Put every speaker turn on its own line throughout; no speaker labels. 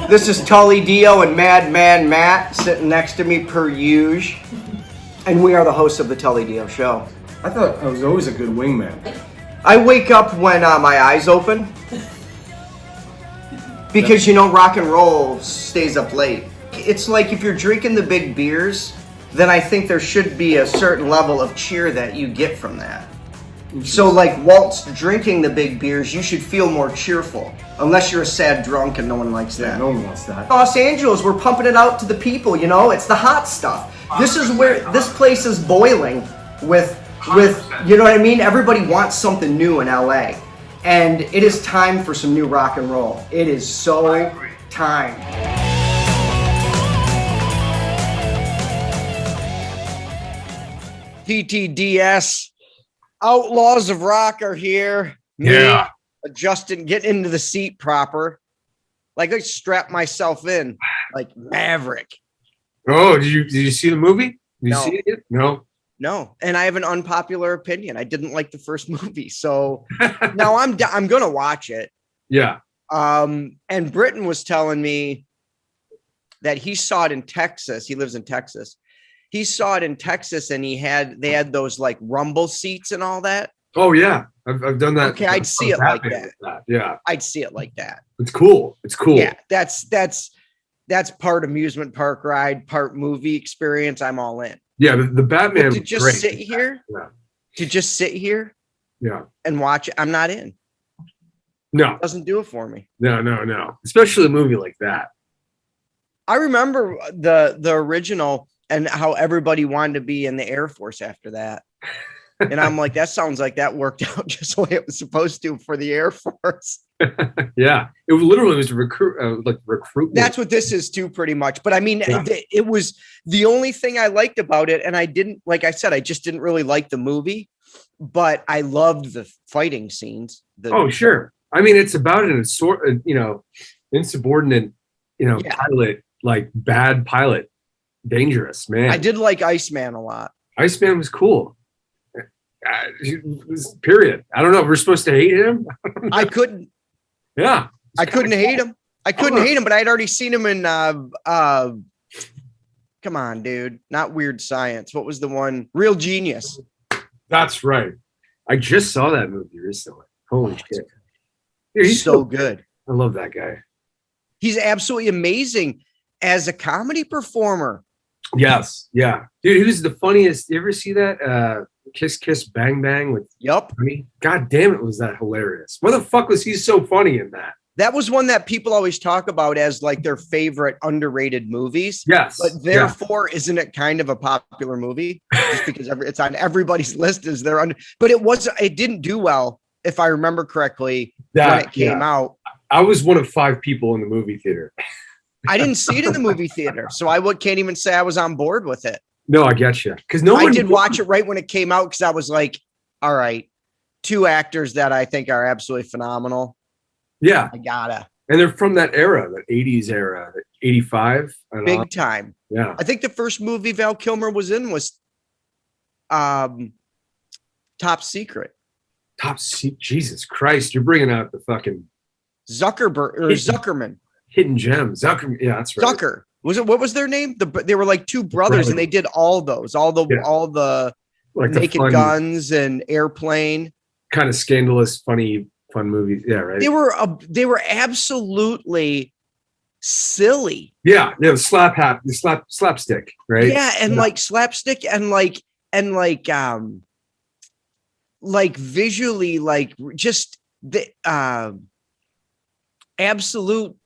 This is Tully Dio and Madman Matt sitting next to me per usual. And we are the hosts of the Tully Dio Show.
I thought I was always a good wingman.
I wake up when my eyes open. Because, rock and roll stays up late. It's like if you're drinking the big beers, then I think there should be a certain level of cheer that you get from that. So, like, whilst drinking the big beers, you should feel more cheerful. Unless you're a sad drunk and no one likes that.
Yeah, no one wants that.
Los Angeles, we're pumping it out to the people, It's the hot stuff. This is where this place is boiling with, you know what I mean? Everybody wants something new in LA. And it is time for some new rock and roll. It is so time. TTDS. Outlaws of Rock are here.
Yeah.
Adjusting, getting into the seat proper. Like I strap myself in like Maverick.
Oh, did you see the movie? Did you see it? No.
No, and I have an unpopular opinion. I didn't like the first movie, so now I'm gonna watch it.
Yeah.
And Britton was telling me that he saw it in Texas. He lives in Texas. He saw it in Texas, and they had those like rumble seats and all that.
Oh yeah, I've done that.
Okay, I'd see it like that.
Yeah,
I'd see it like that.
It's cool. It's cool.
Yeah, that's part amusement park ride, part movie experience. I'm all in.
Yeah, the Batman.
But to just sit here,
yeah,
and watch it, I'm not in.
No,
it doesn't do it for me.
No. Especially a movie like that.
I remember the original and how everybody wanted to be in the Air Force after that. And I'm like, that sounds like that worked out just the way it was supposed to for the Air Force.
Yeah, it literally was recruitment.
That's what this is too, pretty much. But I mean, it was the only thing I liked about it. And I didn't, like I said, I just didn't really like the movie, but I loved the fighting scenes.
Oh, sure. I mean, it's about an insubordinate, pilot, like bad pilot, dangerous man.
I did like Iceman a lot.
Iceman was cool. Period. I don't know if we're supposed to hate him.
I couldn't.
Yeah.
I couldn't hate him. But I had already seen him in come on, dude. Not Weird Science. What was the one? Real Genius.
That's right. I just saw that movie recently. Holy shit.
Dude, he's so good.
I love that guy.
He's absolutely amazing as a comedy performer.
Yes. Yeah. Dude, he was the funniest. You ever see that? Kiss Kiss Bang Bang with Honey? God damn it, was that hilarious. Why the fuck was he so funny in that?
That was one that people always talk about as like their favorite underrated movies.
Yes.
But therefore, isn't it kind of a popular movie? Just because it's on everybody's list as their but it didn't do well, if I remember correctly, when it came out.
I was one of 5 people in the movie theater.
I didn't see it in the movie theater, so I can't even say I was on board with it.
No, I get you. Because
I did watch it right when it came out because I was like, all right, 2 actors that I think are absolutely phenomenal.
Yeah.
I gotta.
And they're from that era, that 80s era, 85.
Big time.
Yeah.
I think the first movie Val Kilmer was in was Top Secret.
Jesus Christ, you're bringing out the fucking
Zuckerman.
Hidden gems. Zucker. Yeah, that's right.
Zucker. What was their name? They were like 2 brothers, and they did all the like Naked Guns and Airplane.
Kind of scandalous, funny, fun movies. Yeah, right.
They were absolutely silly.
Yeah, the slapstick, right?
Yeah, and like slapstick and like visually, like just the absolute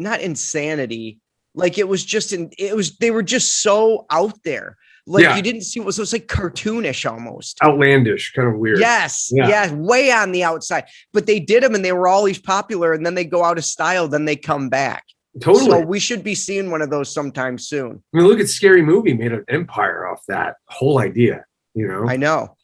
not insanity. Like they were just so out there. Like you didn't see it was like cartoonish almost.
Outlandish, kind of weird.
Yes. Yeah. Way on the outside. But they did them and they were always popular, and then they go out of style, then they come back.
Totally.
So we should be seeing one of those sometime soon.
I mean, look at Scary Movie made an empire off that whole idea,
I know.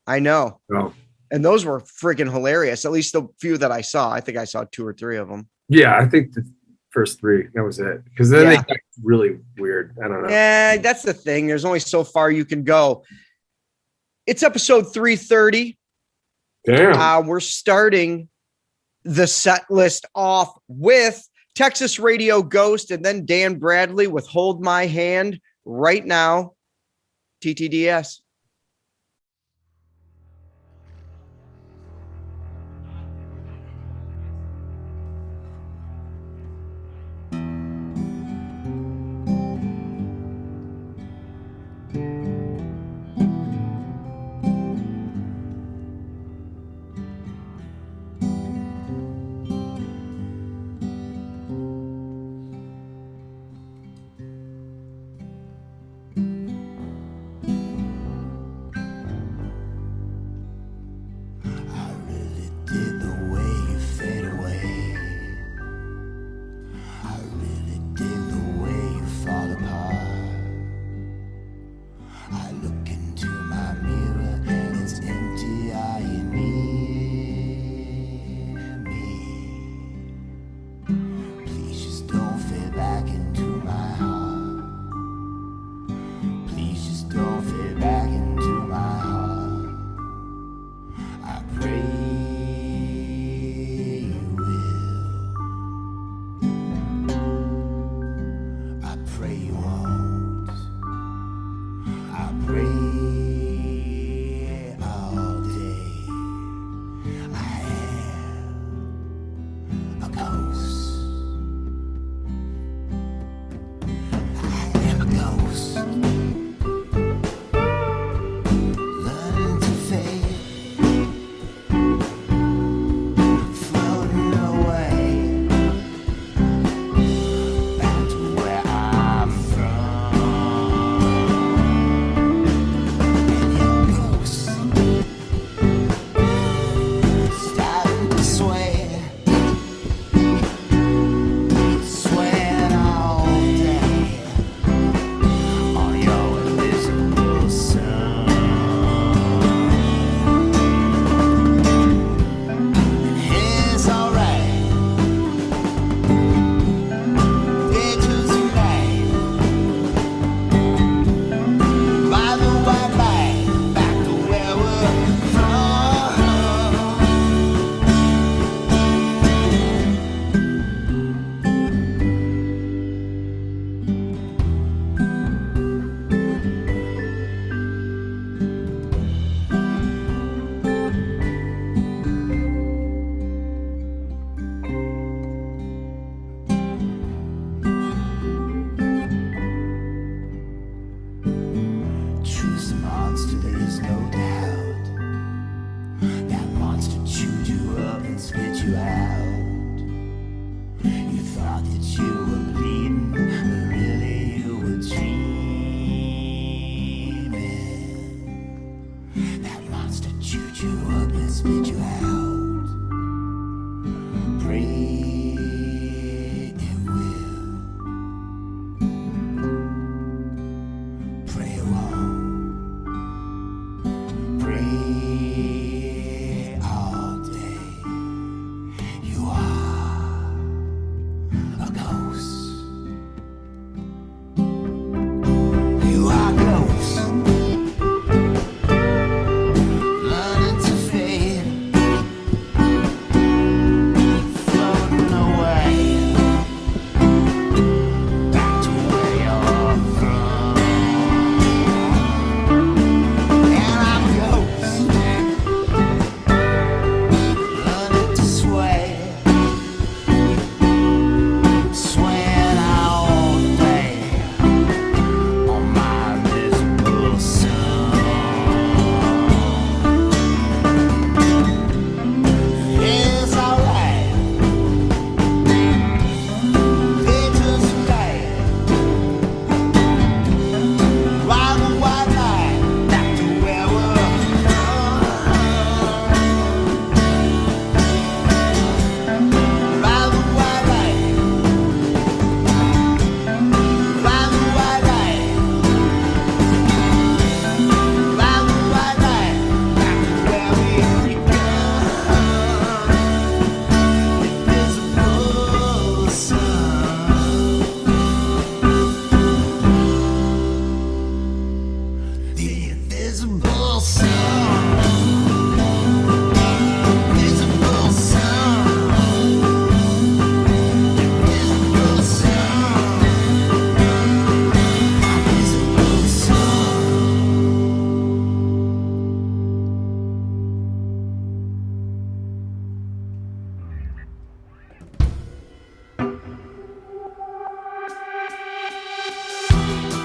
Oh.
And those were freaking hilarious. At least the few that I saw. I think I saw 2 or 3 of them.
Yeah, I think the first 3, that was it. Because then they got really weird. I don't know.
Yeah, that's the thing. There's only so far you can go. It's episode 330.
Damn.
We're starting
the set list off with Texas Radio Ghost and then Dan Bradley with Hold My Hand right now. TTDS.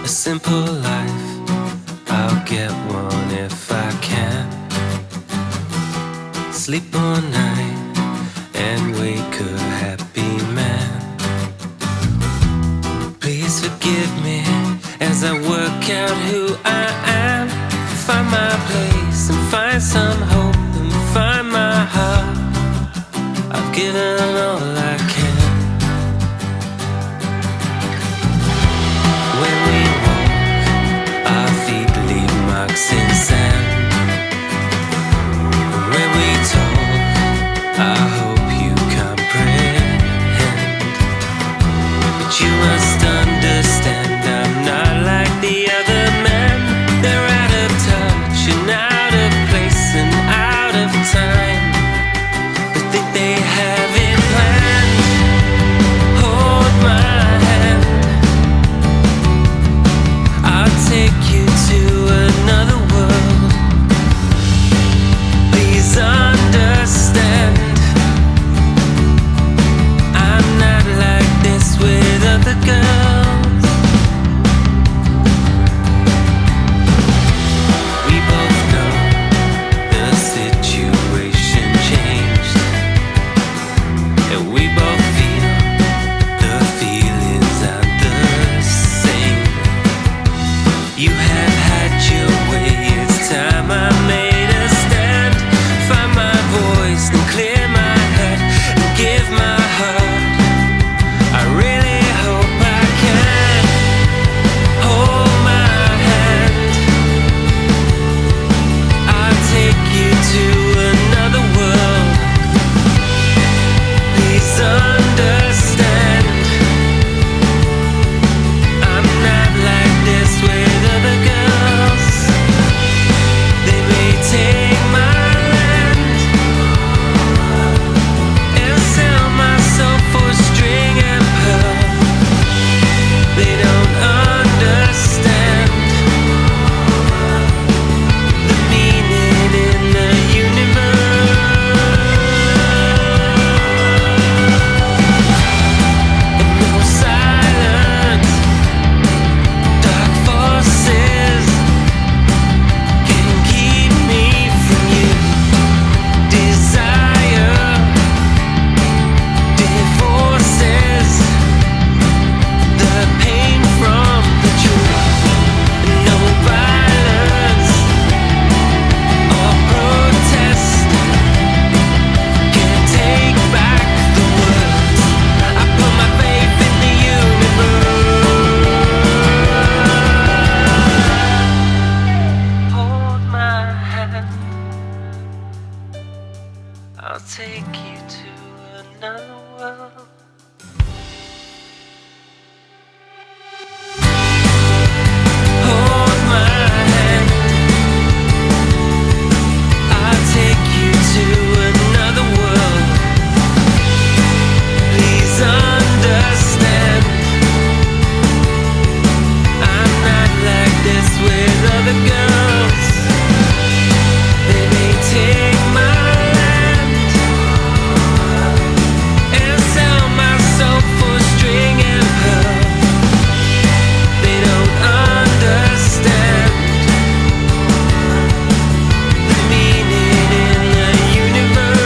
a simple life. I'll get one if I can. Sleep all night and wake a happy man. Please forgive me as I work out who I am. Find my place and find some hope and find my heart. I've given all I can. When we walk, our feet leave marks in sand. When we talk, I hope you comprehend. But you must understand I'm not like the other men. They're out of touch and out of place and out of time. But think they have it planned. Hold my hand, I'll take you to another world. Please understand, I'm not like this with other girls. We both know the situation changed, and we both feel the feelings aren't the same. You have had your way, it's time I made a stand. Find my voice and clear my head and give my heart. I really hope I can. Hold my hand, I'll take you to another world. Please understand, I'm not like this with other girls. They may take my land and sell my soul for string and pearl. They don't understand the meaning in the universe. And no silence, dark forces can keep me from you. Desire divorces the pain from the truth. No violence or protest can take back the words. I put my faith in the universe. Hold my hand, I'll take you to another world. Hold my hand, I'll take you to another world. Please understand, I'm not like this with other girls. They may take my land and sell my soul for string and pearl. They don't understand the meaning in the universe.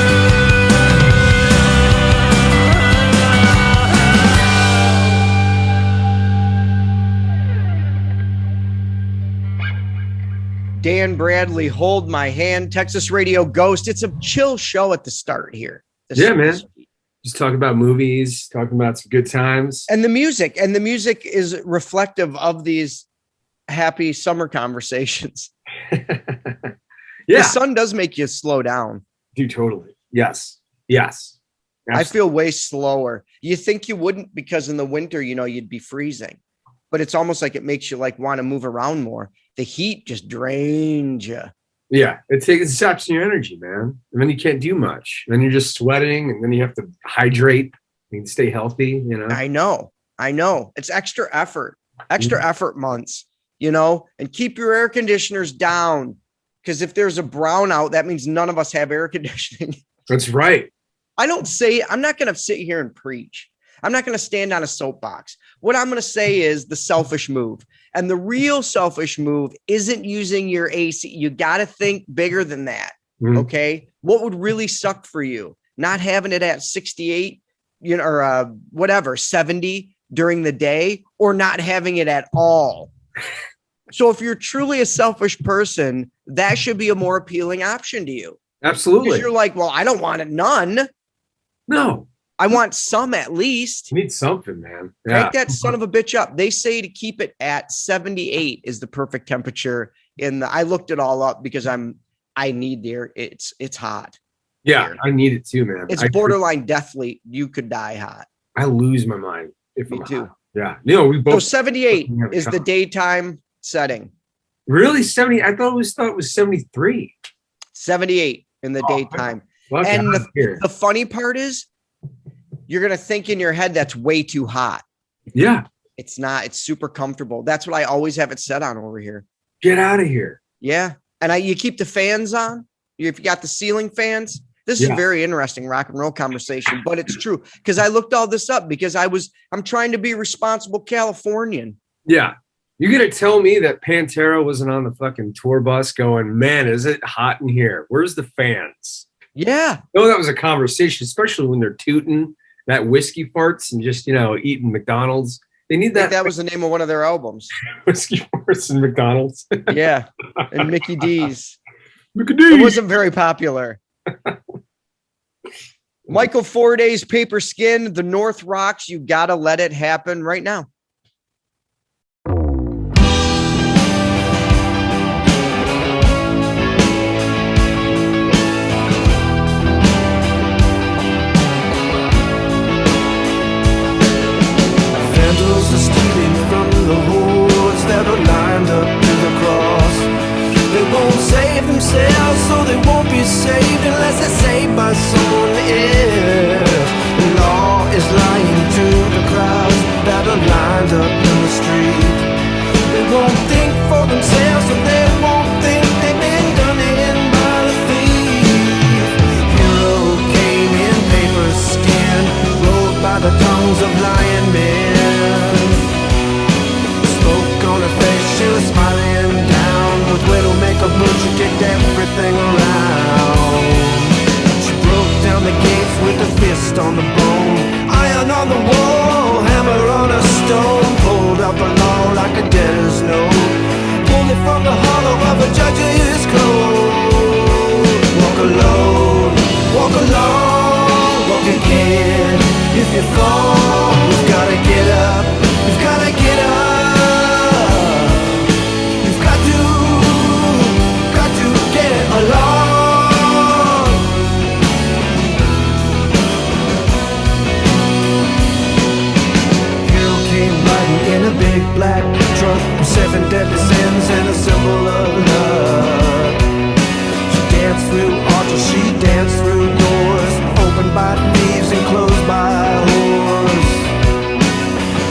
Dan Bradley, Hold My Hand, Texas Radio Ghost. It's a chill show at the start here.
Yeah, man. Just talking about movies, talking about some good times.
And the music is reflective of these happy summer conversations. The
Yeah,
sun does make you slow down.
dude, totally. Yes.
I feel way slower. You think you wouldn't, because in the winter, you'd be freezing, but it's almost like it makes you like want to move around more. The heat just drains you.
Yeah, it saps your energy, man. And then you can't do much. Then you're just sweating, and then you have to hydrate and stay healthy,
I know. It's extra effort months, and keep your air conditioners down. Because if there's a brownout, that means none of us have air conditioning.
That's right.
I'm not going to sit here and preach. I'm not going to stand on a soapbox. What I'm going to say is the selfish move. And the real selfish move isn't using your AC. You got to think bigger than that. Okay. What would really suck for you? Not having it at 68, or whatever, 70 during the day, or not having it at all. So if you're truly a selfish person, that should be a more appealing option to you.
Absolutely.
Because you're like, well, I don't want it none.
No.
I want some at least.
You need something, man.
Crank that son of a bitch up. They say to keep it at 78 is the perfect temperature. I looked it all up because I need the air. It's hot.
Yeah,
here.
I need it too, man.
It's borderline deathly. You could die hot.
I lose my mind if
Me
I'm
too.
hot. Yeah. We both.
So 78 is the daytime setting.
Really? 70? I always thought it was 73.
78 in the daytime.
Fuck
And
out here.
the funny part is you're going to think in your head that's way too hot.
Yeah.
It's not. It's super comfortable. That's what I always have it set on over here.
Get out of here.
Yeah. And you keep the fans on. If you got the ceiling fans, this is a very interesting rock and roll conversation, but it's true. Because I looked all this up because I'm trying to be a responsible Californian.
Yeah. You're going to tell me that Pantera wasn't on the fucking tour bus going, man, is it hot in here? Where's the fans?
Yeah.
No, that was a conversation, especially when they're tooting that whiskey farts and just, eating McDonald's. They need that.
That was the name of one of their albums.
Whiskey farts and McDonald's.
Yeah. And Mickey D's.
Mickey D's.
It wasn't very popular. Michael Forday's Paper Skin, The North Rocks. You got to let it happen right now.
Vandals are stealing from the hordes that are lined up to the cross. They won't save themselves, so they won't be saved unless they're saved by someone else. The law is lying to the crowds that are lined up in the street. They won't think for themselves, so they won't think they've been done in by the thief. Hero came in paper skin, rolled by the tongues of lion men. Smoke on her face, she was smiling down. With widow makeup, she kicked everything around. She broke down the gates with a fist on the bone. Iron on the wall, hammer on a stone. Pulled out the law like a debtor's note. Pulled it from the hollow of a judge's coat. Walk alone, walk alone, walk again. If you fall, you've gotta get up. You've gotta get up. You've got to get along. Hero came riding in a big black truck with 7 deadly sins and a symbol of love. She danced through arches, she danced through doors, opened by thieves and closed by whores.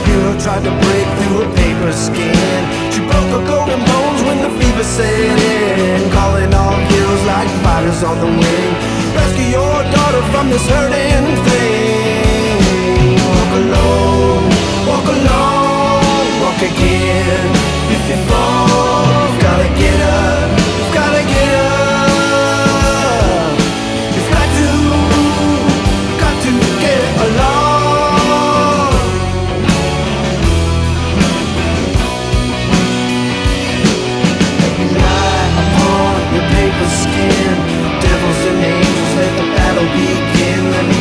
Hero tried to break through a paper skin. She broke her golden bones when the fever set in. Calling all heroes like fighters on the wing. Rescue your daughter from this hurting thing. Walk alone, walk alone, walk again. If you fall, you've gotta get up. You've gotta get up. You've got to get along. Rely upon your paper skin. Devils and angels, let the battle begin. Let me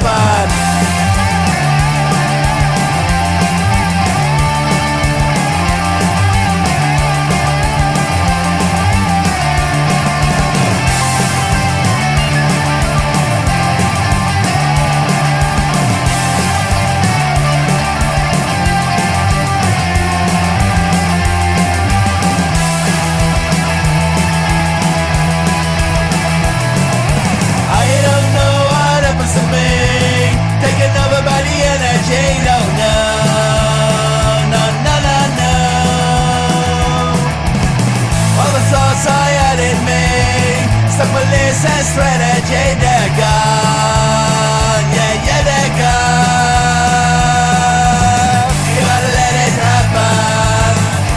happen. I don't know what happens to me. Taken over by the energy. No, no, no, no, no, no. All the thoughts I had in me, stuck police and strategy. They're gone. Yeah, yeah, they're gone. You gotta let it happen.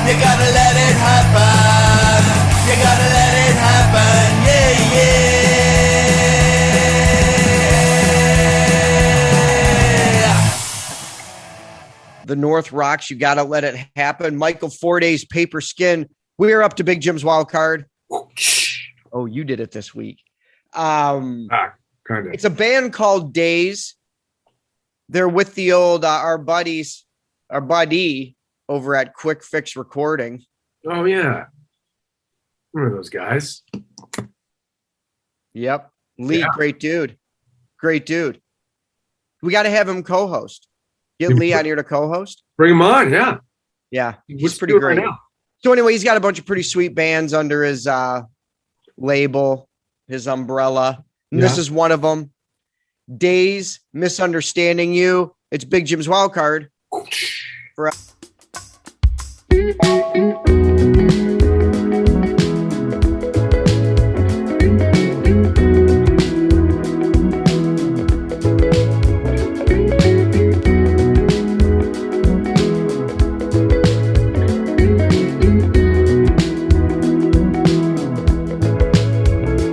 You gotta let it happen. You gotta let it happen. Yeah, yeah.
The North rocks. You got to let it happen. Michael Forday's Paper Skin. We're up to Big Jim's wild card. Oh, you did it this week.
Kind of.
It's a band called Days. They're with the old our buddy over at Quick Fix Recording.
Oh yeah, one of those guys.
Yep, Lee,
Yeah.
great dude. We got to have him co-host. Get Lee on here to co-host.
Bring him on. Yeah,
Yeah, he's
Let's
pretty
do it right
great.
now.
So anyway, he's got a bunch of pretty sweet bands under his label, his umbrella. And this
Yeah.
is one of them. Days, Misunderstanding You. It's Big Jim's wild card.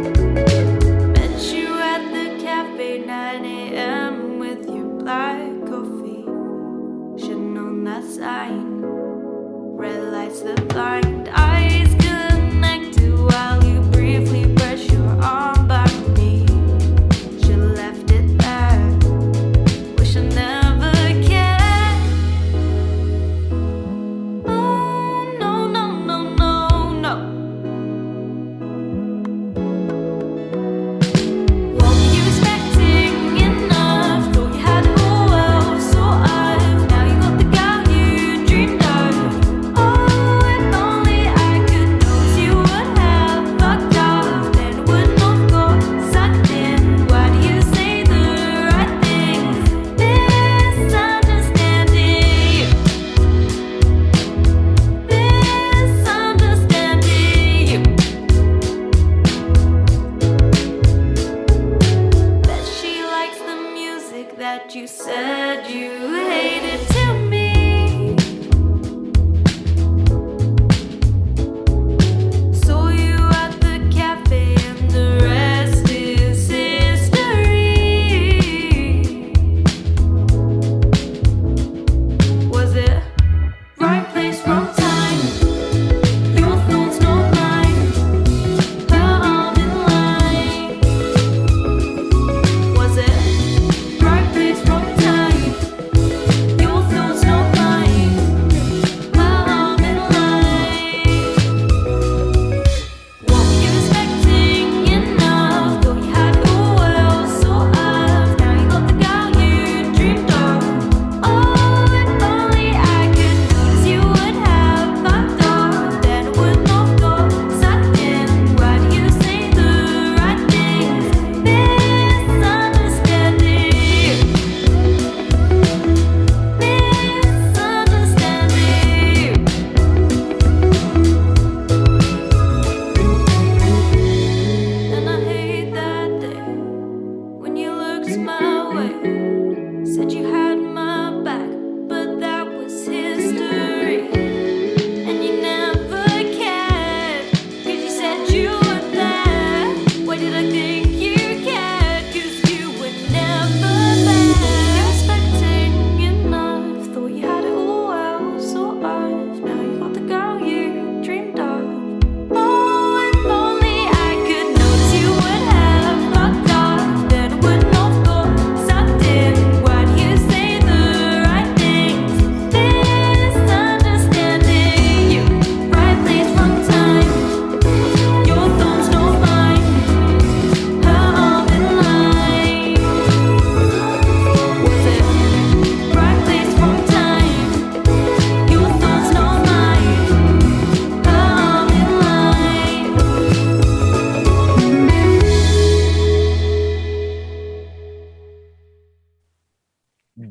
Met you at the cafe 9 a.m. with your black coffee. Should've known that sign. Red lights that blind. Eyes connected while you briefly brush your arm by me. Should've left it there. Wish I never cared. Oh, no, no, no, no, no. What were you expecting enough? Thought you had it all well, sort of. Now you got the guy you dreamed of. Oh, if only I could know you would have fucked up, then would not got sucked in. Why do you say the right things? Misunderstanding. Bet she likes the music that you said you hated to me. Saw you at the cafe and the rest is history. Was it right place, wrong time? Your thoughts, not mine. Her arm in line. Was it right place, wrong time? Your thoughts, not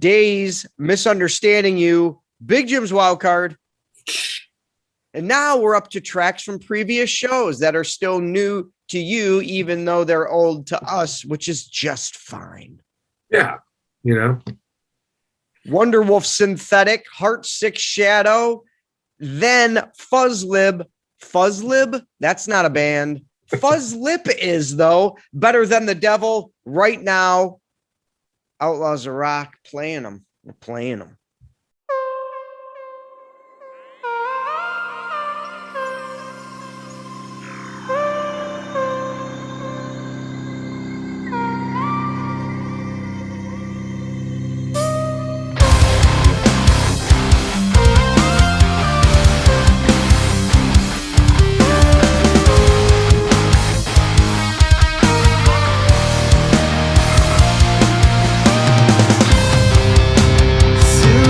Days, Misunderstanding You, Big Jim's Wild Card. And now we're up to tracks from previous shows that are still new to you, even though they're old to us, which is just fine.
Yeah. You know?
Wonderwolf Synthetic, Heartsick Shadow, then Fuzzlib. Fuzzlib? That's not a band. Fuzzlip is, though. Better Than the Devil. Right now, Outlaws of Rock, playing them. We're playing them.
Soon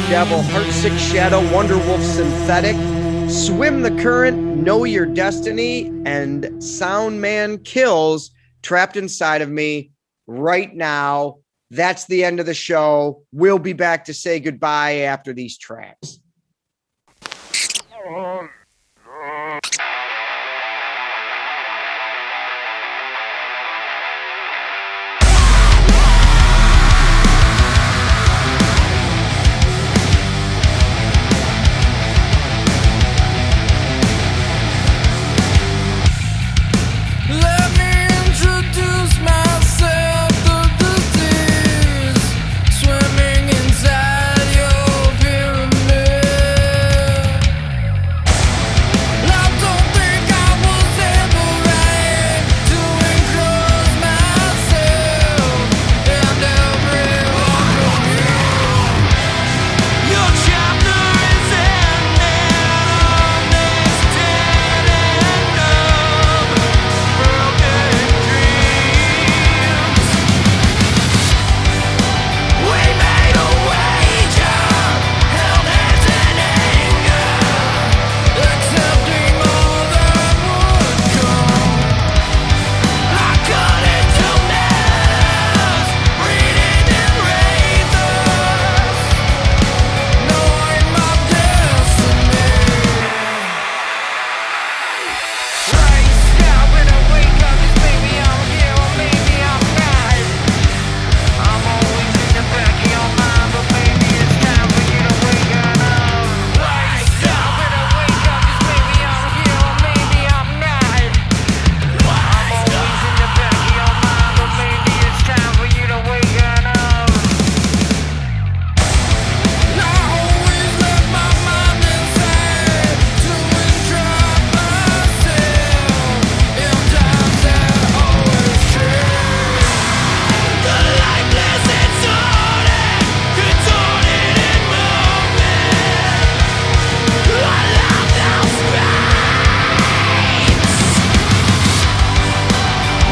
Devil, Heartsick Shadow, Wonderwolf Synthetic, Swim the Current, Know Your Destiny, and Soundman Kills Trapped Inside of Me right now. That's the end of the show. We'll be back to say goodbye after these tracks.
Let me introduce myself, the disease swimming inside your pyramid. I don't think I was ever right to enclose myself and every one of you. Your chapter is ended on this dead end of broken dreams. We made a wager, held hands in anger, accepting all that would come. I cut into metals, breathing in razors, knowing my destiny. Right now, when I wake up, it's maybe I'm here or maybe I'm not. I'm always in the back of your mind, but maybe it's time for you to wake up. Right now, when I wake up, it's maybe I'm here or maybe I'm not. I'm always in the back of your mind, but maybe it's time for you to wake up. I always let my mind inside to entrap myself in times that always change. The lifeless and sorted, contorted in movement. I love those screams.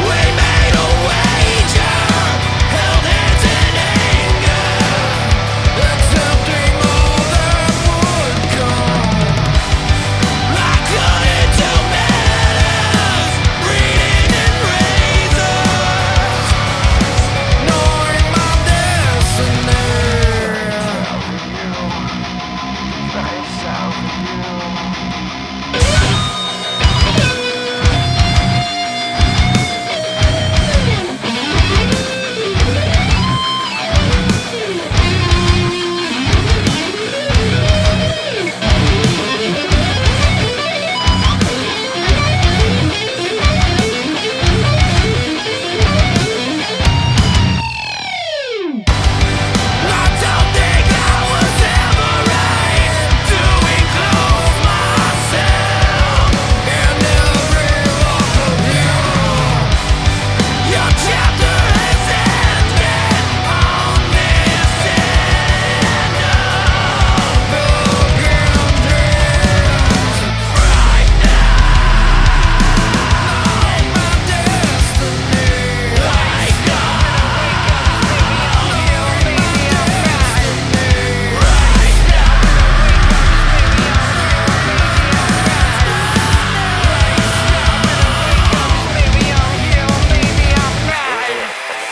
We made a wager, held hands in anger, accepting all that would come. I cut into metals, breathing in razors, knowing my destiny. I don't think I was ever right to enclose myself in every walk of you. Your chapter has ended on this end of broken dreams. Right now, my destiny. Right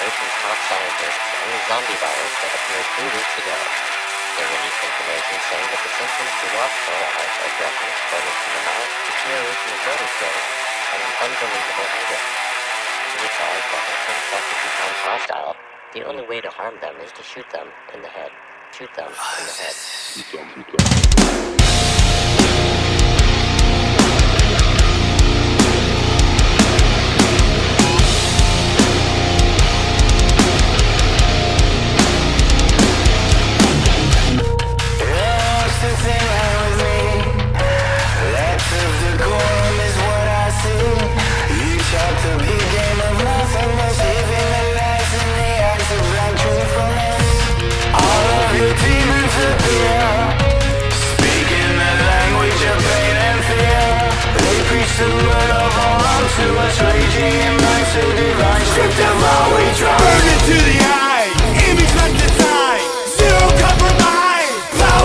Nation's top scientists on the zombie virus that appeared 3 weeks ago. They released information saying that the symptoms do not sterilize are deafness, burning from the mouth, deterioration of motor skills, and an unbelievable anger. These are definitely infected to become hostile. The only way to harm them is to shoot them in the head. Shoot them in the head.
What's the thing wrong with me? Lack of decorum is what I see. You talk the big game of nothingness, living the lies in the eyes of blind truthfulness. All of your demons appear, speaking the language of pain and fear. They preach the word of all unto us, raging in minds so divine. Stripped of all we try. Burn it to the eye, image like the tide. Zero compromise, power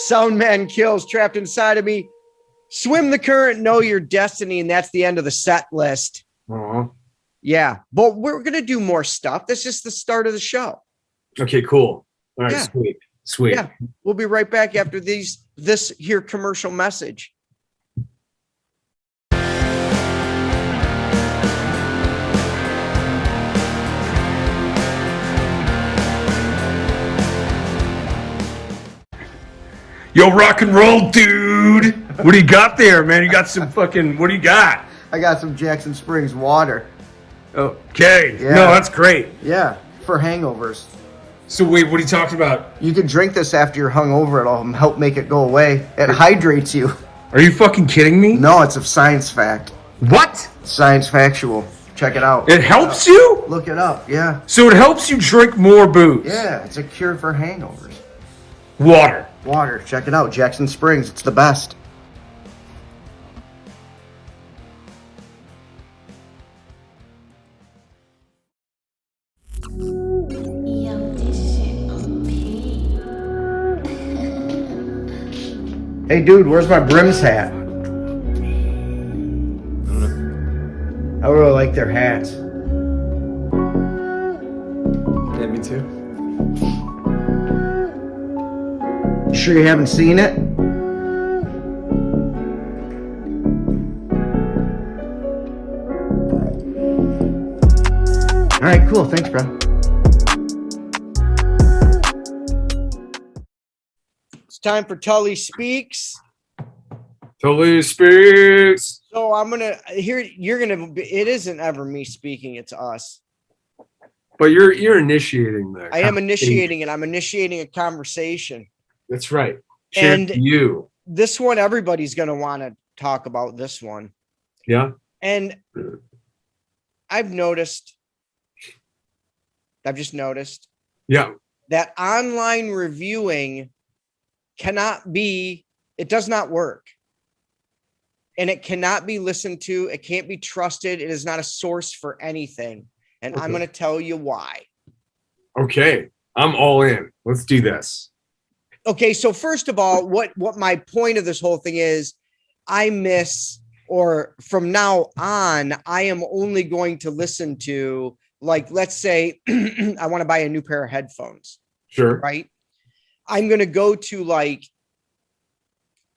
Soundman Kills, Trapped Inside of Me. Swim the Current, Know Your Destiny, and that's the end of the set list.
Uh-huh.
Yeah, but we're going to do more stuff. That's just the start of the show.
Okay, cool. All right,
Yeah.
sweet.
Yeah, we'll be right back after this here commercial message.
Yo, rock and roll, dude. What do you got there, man? You got some fucking. What do you got?
I got some Jackson Springs water.
Okay.
Yeah.
No, that's great.
Yeah, for hangovers.
So wait, what are you talking about?
You can drink this after you're hungover. It'll help make it go away. It hydrates you.
Are you fucking kidding me?
No, it's a science fact.
What?
Science factual. Check it out.
It helps you?
Look it up. Yeah.
So it helps you drink more booze.
Yeah, it's a cure for hangovers.
Water.
Water. Check it out. Jackson Springs. It's the best. Hey, dude, where's my Brims hat? I really like their hats.
Yeah, me too.
You sure you haven't seen it? All right, cool. Thanks, bro.
It's time for Tully Speaks.
Totally speaks.
So I'm gonna it isn't ever me speaking, it's us.
But you're initiating that.
I am initiating it. I'm initiating a conversation.
That's right. Share
And-
to you.
This one, everybody's gonna want to talk about this one.
Yeah.
And I've just noticed
Yeah.
that online reviewing it does not work. And it cannot be listened to. It can't be trusted. It is not a source for anything. And I'm
Okay.
going to tell you why.
Okay. I'm all in. Let's do this.
Okay, so first of all, what my point of this whole thing is, from now on, I am only going to listen to, like, let's say I want to buy a new pair of headphones,
Sure.
right? I'm going to go to like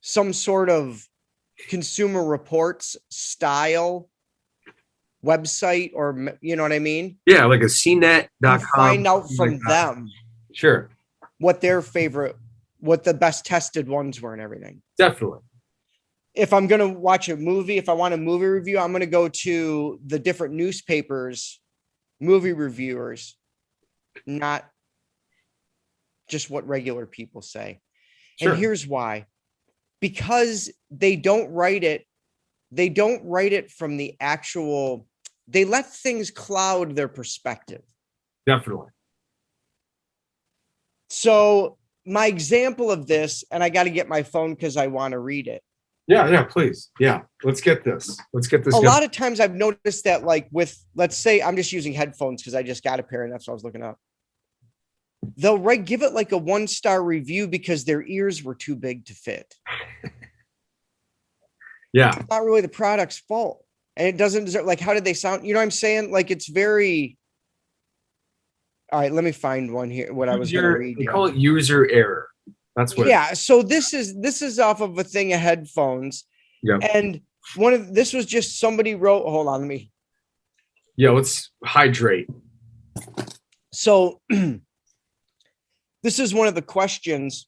some sort of Consumer Reports style website, or you know what I mean?
Yeah, like a cnet.com.
And find out from them
Sure.
what the best tested ones were and everything.
Definitely.
If I'm going to watch a movie, if I want a movie review, I'm going to go to the different newspapers, movie reviewers, not just what regular people say.
Sure.
And here's why. Because they don't write it from the actual, they let things cloud their perspective.
Definitely.
So my example of this, and I got to get my phone because I want to read it.
Yeah, please. Yeah. Let's get this.
A lot of times I've noticed that, like, with, let's say I'm just using headphones because I just got a pair and that's what I was looking up. They'll give it like a 1-star review because their ears were too big to fit.
Yeah.
It's not really the product's fault. And it doesn't deserve, like, how did they sound? You know what I'm saying? Like, it's very, all right, let me find one here. What I was going to read.
They call it user error. That's what.
Yeah. So this is off of a thing of headphones.
Yeah.
And this was just somebody wrote, hold on, let me.
Yeah, let's hydrate.
So this is one of the questions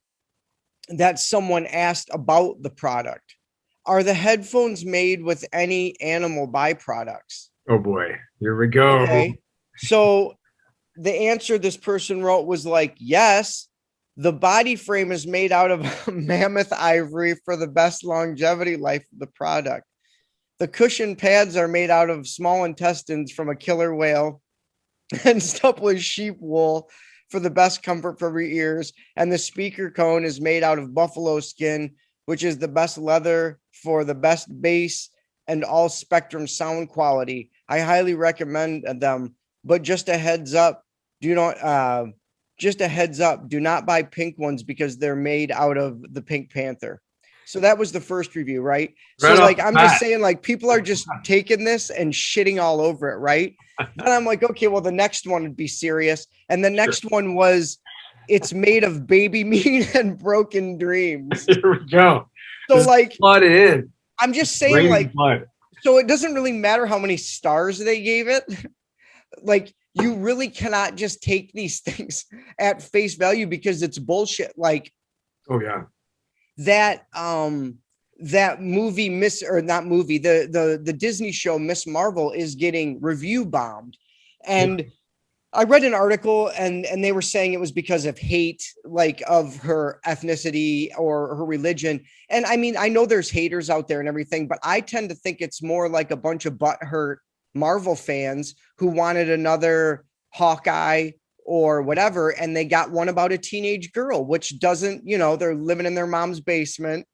that someone asked about the product. Are the headphones made with any animal byproducts?
Oh boy, here we go.
Okay. So the answer this person wrote was like, yes, the body frame is made out of mammoth ivory for the best longevity life of the product. The cushion pads are made out of small intestines from a killer whale and stuffed with sheep wool for the best comfort for your ears. And the speaker cone is made out of buffalo skin, which is the best leather for the best bass and all spectrum sound quality. I highly recommend them, but just a heads up, do not buy pink ones because they're made out of the Pink Panther. So that was the first review, right? So
Right
like,
off
I'm
the
just
bat.
saying, like, people are just taking this and shitting all over it, right? And I'm like, okay, well, the next one would be serious. And the next one was, it's made of baby meat and broken dreams.
Here we go.
So
Just
like,
flood in.
I'm just saying,
Raining
like,
blood.
so it doesn't really matter how many stars they gave it. Like, you really cannot just take these things at face value because it's bullshit. Like
Oh yeah.
that movie the Disney show Miss Marvel is getting review bombed. And I read an article and they were saying it was because of hate, like of her ethnicity or her religion. And I mean, I know there's haters out there and everything, but I tend to think it's more like a bunch of butthurt Marvel fans who wanted another Hawkeye or whatever. And they got one about a teenage girl, which doesn't, they're living in their mom's basement,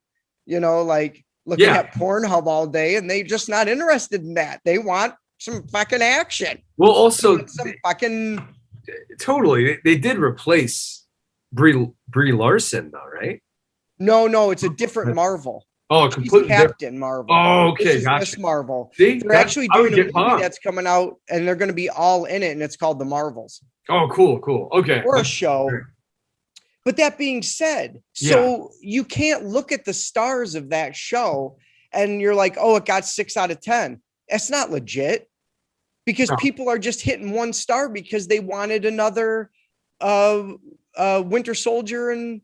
like looking at Pornhub all day, and they're just not interested in that. They want some fucking action.
Well, also
some fucking
totally they did replace Brie Larson though, right?
No, it's a different Marvel.
Oh,
She's
completely
Captain Marvel.
Oh, okay,
This is
gotcha.
Miss Marvel.
See,
they're actually doing a movie
pumped.
that's coming out, and they're going to be all in it, and it's called The Marvels.
Oh, cool. Okay.
Or a show.
Great.
But that being said, so you can't look at the stars of that show and you're like, oh, it got 6 out of 10. That's not legit, because people are just hitting 1 star because they wanted another Winter Soldier and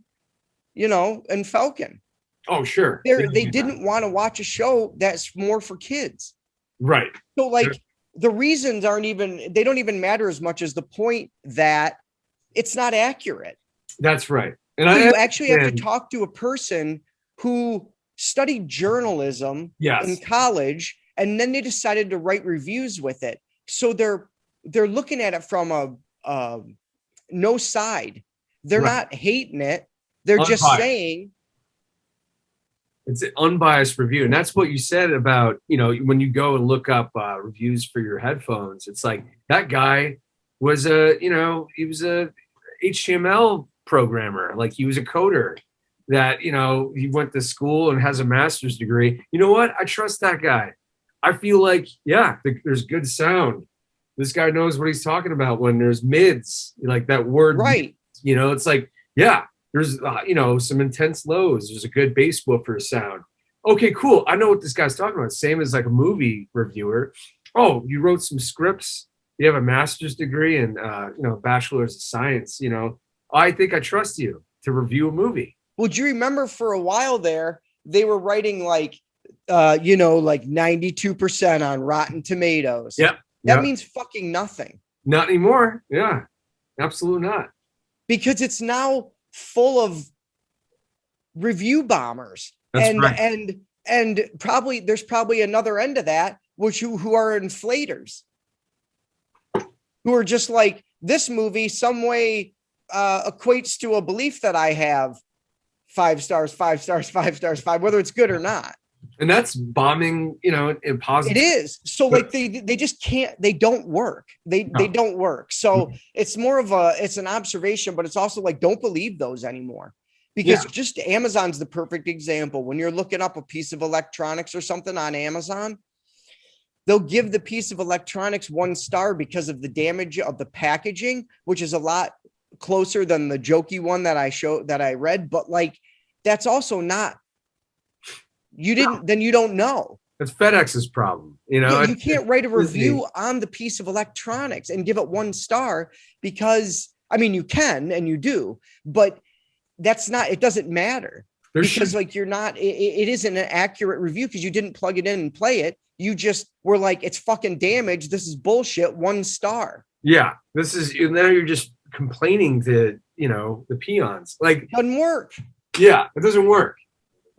Falcon.
Oh, sure.
They didn't want to watch a show that's more for kids.
Right.
So like the reasons they don't even matter as much as the point that it's not accurate.
That's right.
And you actually have to talk to a person who studied journalism in college, and then they decided to write reviews with it. So they're looking at it from a no side. They're not hating it. They're just saying
it's an unbiased review. And that's what you said about, when you go and look up reviews for your headphones, it's like that guy was he was a HTML programmer. Like he was a coder that, he went to school and has a master's degree. You know what? I trust that guy. I feel like, there's good sound. This guy knows what he's talking about when there's mids, like that word.
Right.
It's like, there's, some intense lows. There's a good bass woofer sound. Okay, cool. I know what this guy's talking about. Same as like a movie reviewer. Oh, you wrote some scripts. You have a master's degree and, bachelor's of science. I think I trust you to review a movie.
Well, do you remember for a while there, they were writing like 92% on Rotten Tomatoes.
Yep.
That means fucking nothing.
Not anymore. Yeah, absolutely not.
Because it's now full of review bombers.
That's right.
And probably there's probably another end of that, who are inflators, who are just like, this movie some way equates to a belief that I have 5 stars, 5 stars, 5 stars, 5, whether it's good or not.
And that's bombing, in positive.
It is. So like they just can't, they don't work. They don't work. So it's more of it's an observation, but it's also like, don't believe those anymore, because just Amazon's the perfect example. When you're looking up a piece of electronics or something on Amazon, they'll give the piece of electronics 1 star because of the damage of the packaging, which is a lot closer than the jokey one that I read. But like, that's also not, then you don't know.
That's FedEx's problem. You know,
Yeah, you can't write a
Disney.
review on the piece of electronics and give it 1 star because, I mean, you can and you do, but it doesn't matter
There
because
should-
like it isn't an accurate review because you didn't plug it in and play it. You just were like, it's fucking damaged. This is bullshit. 1 star.
yeah, this is, now you're just complaining to, you know, the peons. Like,
Doesn't work.
yeah, it doesn't work.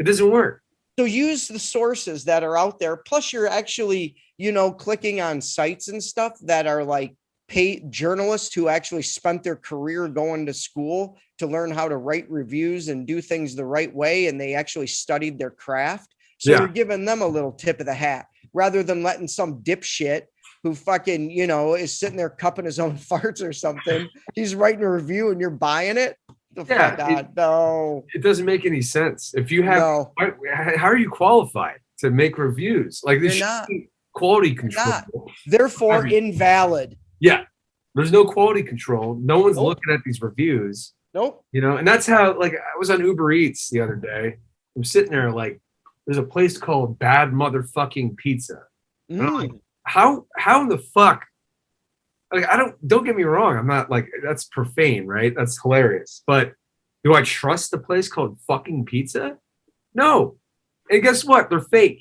It doesn't work.
So use the sources that are out there. Plus, you're actually, you know, clicking on sites and stuff that are like paid journalists who actually spent their career going to school to learn how to write reviews and do things the right way. And they actually studied their craft. So
Yeah.
you're giving them a little tip of the hat rather than letting some dipshit who fucking, you know, is sitting there cupping his own farts or something. He's writing a review and you're buying it. The
Yeah,
fuck out. No,
It doesn't make any sense. If you have,
no.
how are you qualified to make reviews? Like,
You're
this
not.
quality control.
not. Therefore, invalid.
Yeah, there's no quality control. No one's
Nope.
looking at these reviews,
Nope.
you know. And that's how, like, I was on Uber Eats the other day. I'm sitting there, like, there's a place called Bad Motherfucking Pizza. And I'm like,
Mm.
how in the fuck? Like, don't get me wrong. I'm not like, that's profane, right? That's hilarious. But do I trust a place called fucking pizza? No. And guess what? They're fake.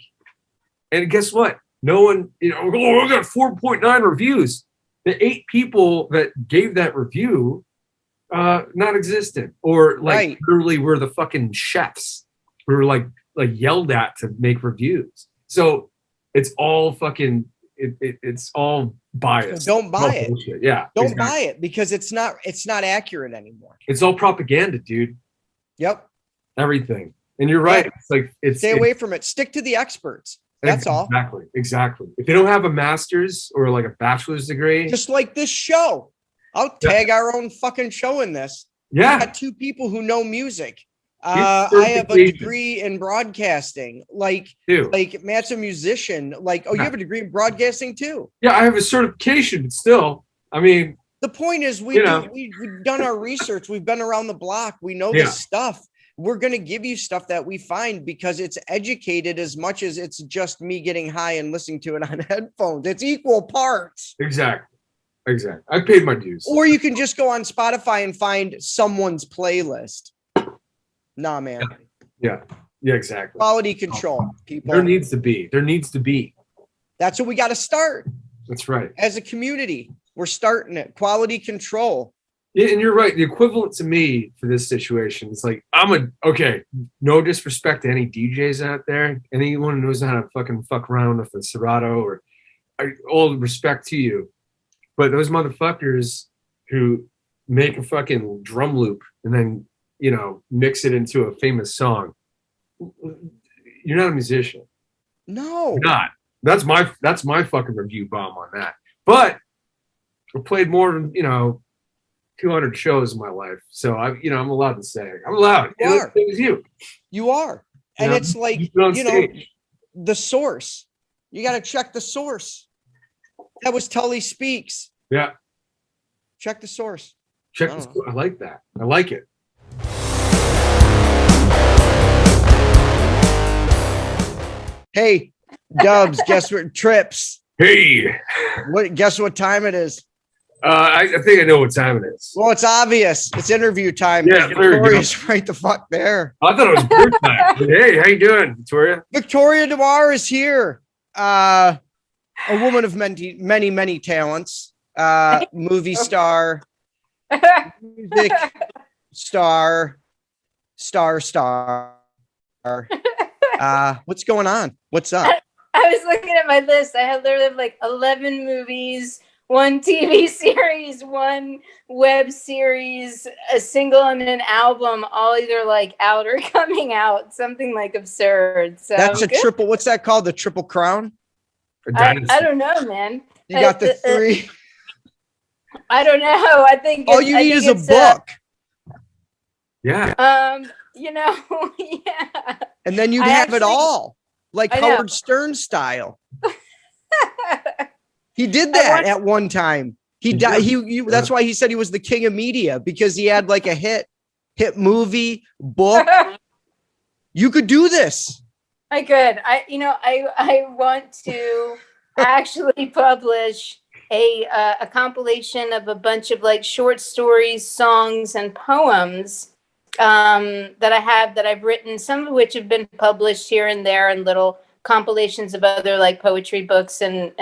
And guess what? No one, you know, oh, I got 4.9 reviews. The 8 people that gave that review, non-existent, or like
Right.
literally were the fucking chefs who were like yelled at to make reviews. So it's all fucking, it's all biased.
Don't buy
All
it.
bullshit. Yeah.
Don't
exactly.
buy it because it's not accurate anymore.
It's all propaganda, dude.
Yep.
Everything. And you're right.
Yeah.
It's like,
Stay away from it. Stick to the experts. That's all.
Exactly. If they don't have a master's or like a bachelor's degree,
Just like this show. I'll tag our own fucking show in this. I
yeah,
got 2 people who know music.
Get
I have a
certification.
degree in broadcasting. Like
dude.
Matt's a musician. Like, oh, you
Yeah.
have a degree in broadcasting too.
Yeah, I have a certification, but still, I mean,
The point is,
You know.
we've done our research. We've been around the block. We know
Yeah.
this stuff. We're going to give you stuff that we find because it's educated as much as it's just me getting high and listening to it on headphones. It's equal parts.
exactly. I paid my dues.
Or you can just go on Spotify and find someone's playlist. Nah, man.
Yeah, exactly.
Quality control, people.
There needs to be.
That's what we got to start
That's right.
as a community. We're starting it. Quality control.
Yeah, and you're right. The equivalent to me for this situation is like, okay, no disrespect to any DJs out there, anyone who knows how to fucking fuck around with a Serato, or all respect to you. But those motherfuckers who make a fucking drum loop and then, you know, mix it into a famous song, you're not a musician.
No.
You're not. That's my fucking review bomb on that. But I played more than, you know, 200 shows in my life, so I'm allowed to say I'm allowed.
You are.
It was you.
You are. And
Yeah.
it's like,
You've been on
you know,
stage.
the source. You got to check the source. That was Tully Speaks.
Yeah.
Check the source.
Check
Oh.
this. I like that. I like it.
Hey, Dubs, guess what? Trips.
Hey,
Guess what time it is?
I think I know what time it is.
Well, it's obvious. It's interview time.
Yeah, there you go.
Victoria's right the fuck there.
I thought it was bird time. Hey, how you doing, Victoria?
Victoria DeMar is here. A woman of many talents. Movie star, music star. What's going on? What's up?
I was looking at my list. I had literally like 11 movies, 1 TV series, 1 web series, a single and an album, all either like out or coming out. Something like absurd. So
That's a
good.
triple. What's that called? The Triple Crown?
I don't know, man.
You got the 3.
I don't know. I think
All you
I
need
think
is a
it's,
book.
Yeah.
You know, yeah.
And then you'd
I
have it
actually-
all, like
I know.
Howard Stern style. He did that at one time. He died. That's why he said he was the king of media, because he had like a hit movie, book. You could do this.
I could. I want to actually publish a compilation of a bunch of like short stories, songs, and poems that I have that I've written. Some of which have been published here and there, and little compilations of other like poetry books and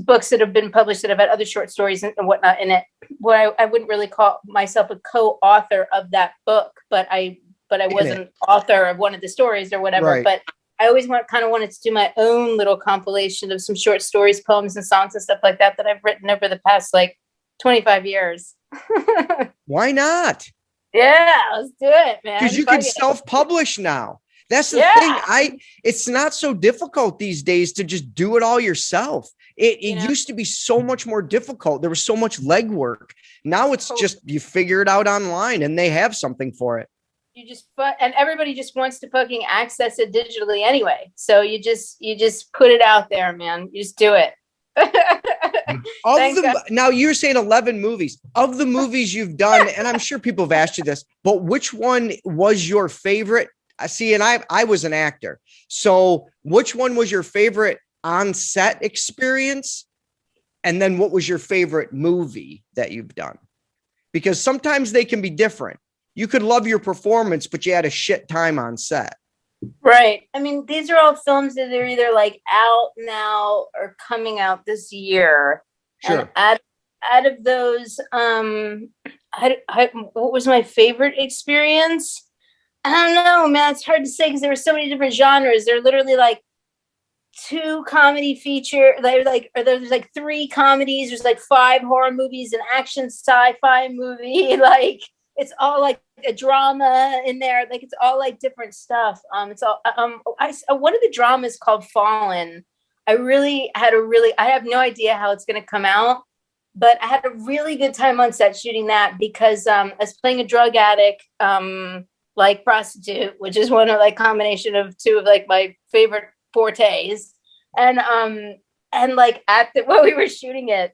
books that have been published that have had other short stories and whatnot in it. What I wouldn't really call myself a co-author of that book, but I wasn't author of one of the stories or whatever.
Right.
But I always wanted to do my own little compilation of some short stories, poems, and songs and stuff like that I've written over the past like 25 years.
Why not?
Yeah, let's do it, man.
Because you
Fuck
can
it.
self-publish now. That's the
Yeah.
thing. It's not so difficult these days to just do it all yourself. It used to be so much more difficult. There was so much legwork. Now it's just you figure it out online and they have something for it.
You just and everybody just wants to fucking access it digitally anyway. So you just put it out there, man. You just do it.
Now you're saying 11 movies. Of the movies you've done, and I'm sure people have asked you this, but which one was your favorite? I see, and I was an actor. So which one was your favorite on-set experience? And then what was your favorite movie that you've done? Because sometimes they can be different. You could love your performance, but you had a shit time on set.
Right. I mean, these are all films that are either like out now or coming out this year.
Sure.
And out of those, what was my favorite experience? I don't know, man. It's hard to say because there were so many different genres. There are literally like 2 comedy feature, there's like 3 comedies, there's like 5 horror movies, an action sci-fi movie, like it's all like a drama in there, like it's all like different stuff. It's all one of the dramas called Fallen. I have no idea how it's going to come out, but I had a really good time on set shooting that because I was playing a drug addict, like prostitute, which is one of like combination of 2 of like my favorite fortes, and like while we were shooting it,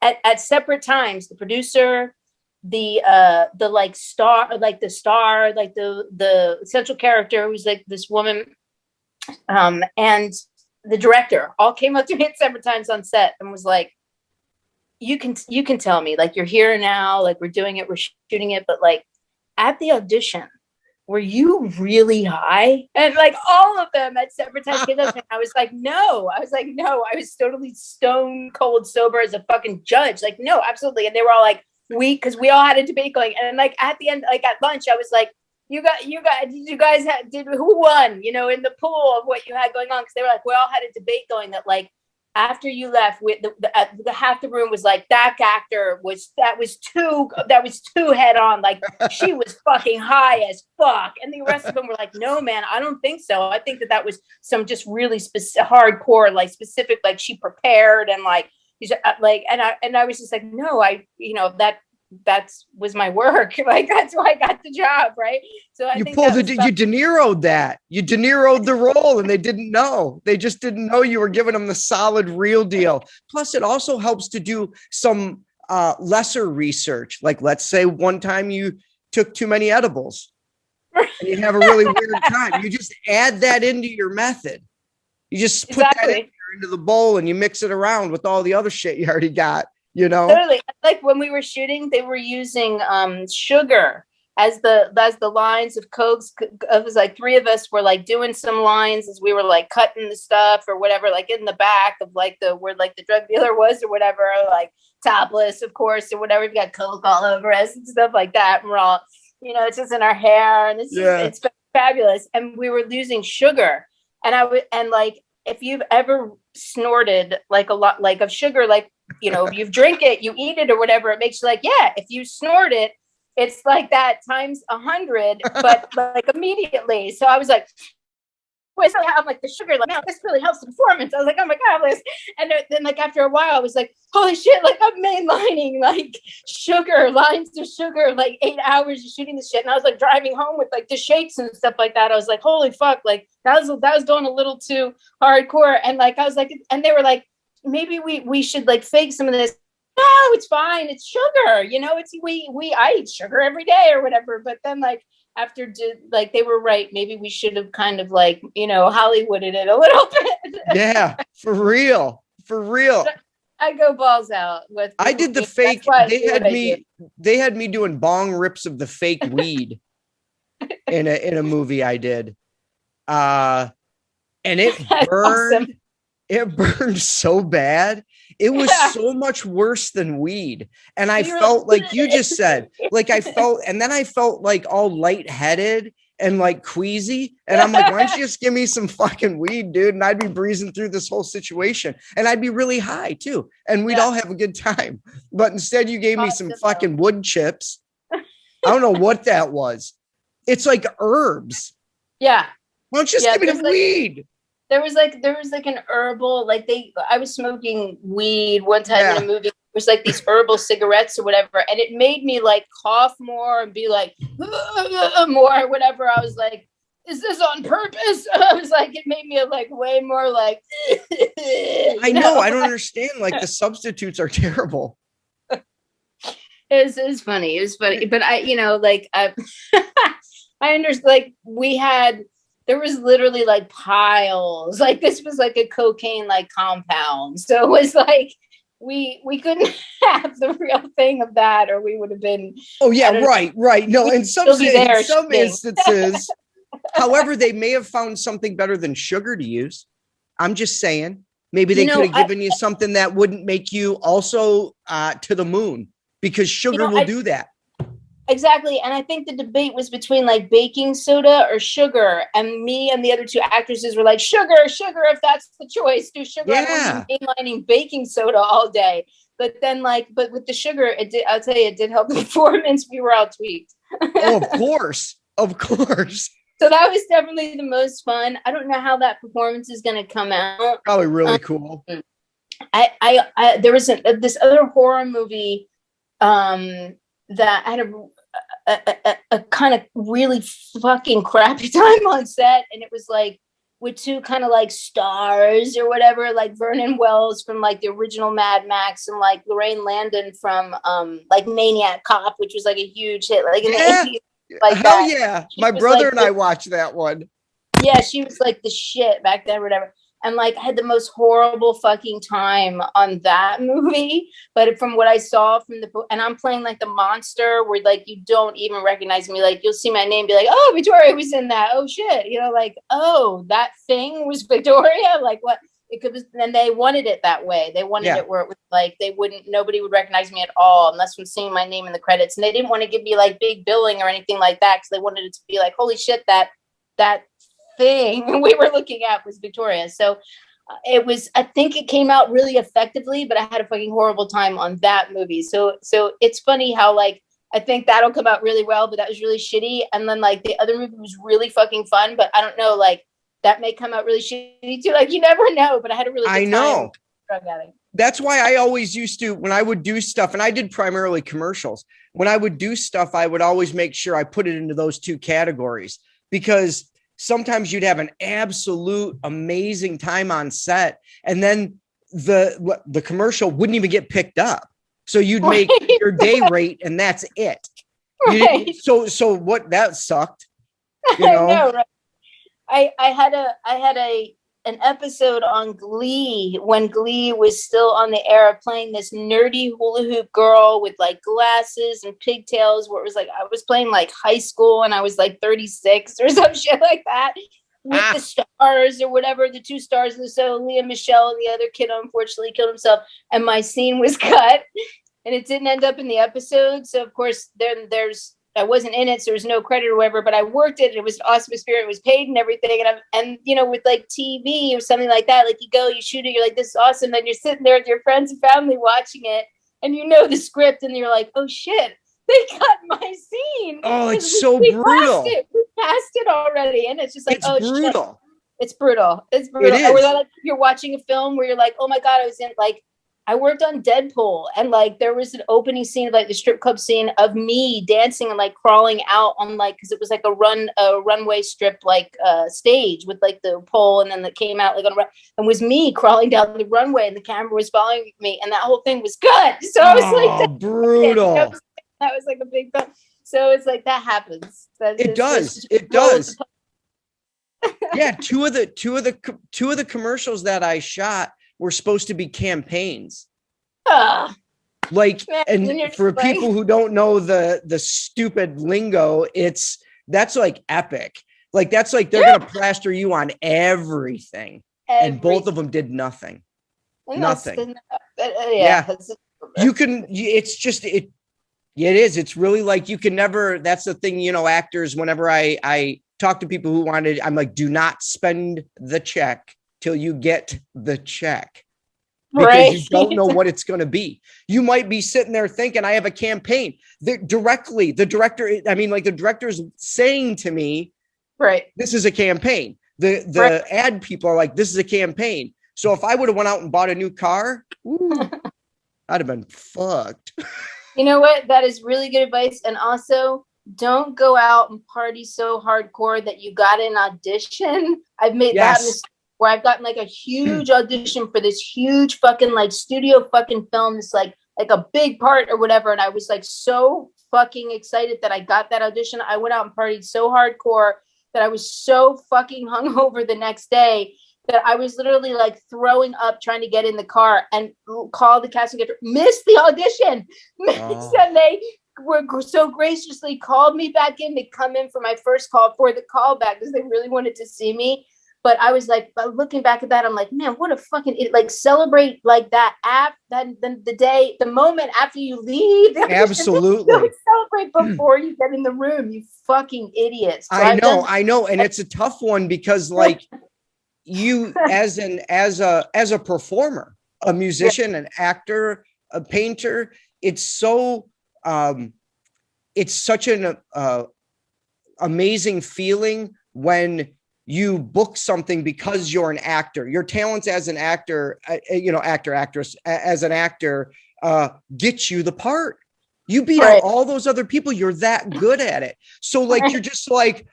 at separate times, the producer, the central character who's like this woman, and the director all came up to me at separate times on set and was like, you can tell me, like, you're here now, like we're doing it, we're shooting it, but like at the audition, were you really high? And like all of them at separate times came up, and I was like, no. I was totally stone cold sober as a fucking judge. Like, no, absolutely. And they were all like, because we all had a debate going. And like at the end, like at lunch, I was like, who won, in the pool of what you had going on? Because they were like, we all had a debate going that like, after you left, with the half the room was like, that actor was too head on, like she was fucking high as fuck, and the rest of them were like, no man, I don't think so. I think that was some just really hardcore, like specific, like she prepared and like and I was just like, no, that was my work. Like that's why I got the job, right? So you
De Niro'd that. You De Niro'd the role, and they didn't know. They just didn't know you were giving them the solid, real deal. Plus, it also helps to do some lesser research. Like, let's say one time you took too many edibles, and you have a really weird time. You just add that into your method. You just put that into the bowl, and you mix it around with all the other shit you already got.
Totally. Like when we were shooting, they were using sugar as the lines of Cokes. It was like 3 of us were like doing some lines as we were like cutting the stuff or whatever, like in the back of like where like the drug dealer was or whatever, or like topless, of course, or whatever. We've got Coke all over us and stuff like that. And we're all, it's just in our hair, and it's fabulous. And we were using sugar, and like if you've ever snorted like a lot like of sugar, like you drink it, you eat it or whatever, it makes you like, yeah, if you snort it, it's like that times 100, but like immediately. So I was like, I'm like the sugar, like, man, this really helps the performance. I was like, oh my God, Liz. And then like after a while I was like, holy shit, like I'm mainlining like lines of sugar, like 8 hours of shooting this shit. And I was like driving home with like the shakes and stuff like that. I was like, holy fuck, like that was going a little too hardcore. And like I was like, and they were like, maybe we should like fake some of this. No, it's fine. It's sugar. It's I eat sugar every day or whatever. But then like like they were right. Maybe we should have kind of like, Hollywooded it a little bit.
Yeah, for real.
I go balls out with.
I did the fake. They had me doing bong rips of the fake weed in a movie I did. And it burned. Awesome. It burned so bad. It was so much worse than weed. And I felt like you just said, like and then I felt like all lightheaded and like queasy. And I'm like, why don't you just give me some fucking weed, dude? And I'd be breezing through this whole situation. And I'd be really high too. And we'd all have a good time. But instead you gave me some fucking wood chips. I don't know what that was. It's like herbs.
Yeah.
Why don't you just give me the weed?
There was like an herbal, I was smoking weed one time in a movie. It was like these herbal cigarettes or whatever. And it made me like cough more and be like, more or whatever. I was like, is this on purpose? I was like, it made me like way more like,
I know. I don't understand. Like the substitutes are terrible.
It was funny. It was funny. But I understand, like there was literally like piles, like this was like a cocaine like compound. So it was like, we couldn't have the real thing of that, or we would have been.
Oh yeah. Right. No, in some instances, however, they may have found something better than sugar to use. I'm just saying, maybe they could have given you something that wouldn't make you also to the moon, because sugar will do that.
Exactly. And I think the debate was between like baking soda or sugar, and me and the other two actresses were like, sugar, if that's the choice, do sugar.
Yeah.
I'm mainlining baking soda all day. But then but with the sugar, I'll tell you, it did help the performance. We were all tweaked.
Oh, of course.
So that was definitely the most fun. I don't know how that performance is going to come out.
Probably really cool.
There was this other horror movie that I had a kind of really fucking crappy time on set, and it was like with two kind of like stars or whatever, like Vernon Wells from like the original Mad Max, and like Lorraine Landon from like Maniac Cop, which was like a huge hit, like in the 80s. Like
hell that. Yeah, my brother and I watched that one.
Yeah, she was like the shit back then, or whatever. And like I had the most horrible fucking time on that movie. But from what I saw from and I'm playing like the monster where like you don't even recognize me. Like you'll see my name, be like, oh, Victoria was in that. Oh shit. Like, oh, that thing was Victoria. Like what it could, and they wanted it that way. They wanted it where it was like nobody would recognize me at all unless from seeing my name in the credits. And they didn't want to give me like big billing or anything like that, because they wanted it to be like, holy shit, that thing we were looking at was Victoria. So I think it came out really effectively, but I had a fucking horrible time on that movie. So it's funny how like I think that'll come out really well, but that was really shitty. And then like the other movie was really fucking fun, but I don't know, like that may come out really shitty too. Like you never know, but I had a really good time. I know. Drug addict.
That's why I always used to, when I would do stuff, and I did primarily commercials, when I would do stuff, I would always make sure I put it into those two categories, because sometimes you'd have an absolute amazing time on set, and then the commercial wouldn't even get picked up. So you'd make your day rate, and that's it.
Right.
So what, that sucked.
I know, right? I had an episode on Glee when Glee was still on the air, playing this nerdy hula hoop girl with like glasses and pigtails, where it was like I was playing like high school and I was like 36 or some shit like that, with the stars or whatever, the two stars of the show, Leah Michelle, and the other kid unfortunately killed himself, and my scene was cut and it didn't end up in the episode. So of course I wasn't in it, so there was no credit or whatever, but I worked it. It was an awesome experience. It was paid and everything. And with like TV or something like that, like you go, you shoot it, you're like, this is awesome. Then you're sitting there with your friends and family watching it, and you know the script, and you're like, oh shit, they cut my scene.
Oh, it's so brutal.
We passed it already, and it's just like,
it's brutal.
Shit. It's brutal. It's brutal.
It is.
Or like you're watching a film where you're like, oh my God, I worked on Deadpool, and like there was an opening scene of like the strip club scene of me dancing and like crawling out on like, because it was like a runway strip like stage with like the pole, and then that came out like on a run, and was me crawling down the runway, and the camera was following me, and that whole thing was good. So I was like,
brutal.
That was like a big fun. So it's like that happens.
It does. It does. Yeah, two of the commercials that I shot were supposed to be campaigns. Like,
Man,
and for people who don't know the stupid lingo, that's like epic. Like that's like they're gonna plaster you on everything, and both of them did nothing. Nothing.
Yeah.
You can. It's just it. Yeah, it is. It's really like you can never. That's the thing, you know. Actors, whenever I talk to people who wanted, I'm like, do not spend the check till you get the check. Because you don't know what it's going to be. You might be sitting there thinking, I have a campaign. The director is saying to me,
right,
this is a campaign. The ad people are like, this is a campaign. So if I would have went out and bought a new car, I'd have been fucked.
You know what? That is really good advice. And also, don't go out and party so hardcore that you got an audition. I've made that mistake where I've gotten like a huge audition for this huge fucking like studio fucking film, this like a big part or whatever. And I was like so fucking excited that I got that audition. I went out and partied so hardcore that I was so fucking hungover the next day that I was literally like throwing up trying to get in the car and call the casting director, missed the audition. And they were so graciously called me back in to come in for my first call for the callback because they really wanted to see me. But I was like, looking back at that, I'm like, man, what a fucking like celebrate like that app. Then the moment after you leave,
absolutely
celebrate before you get in the room. You fucking idiots. So
I know, and it's a tough one because like you as a performer, a musician, an actor, a painter, it's so it's such an amazing feeling when you book something because you're an actor. Your talents as an actor, actress, as an actor, get you the part. You beat out all those other people. You're that good at it. So like, you're just like,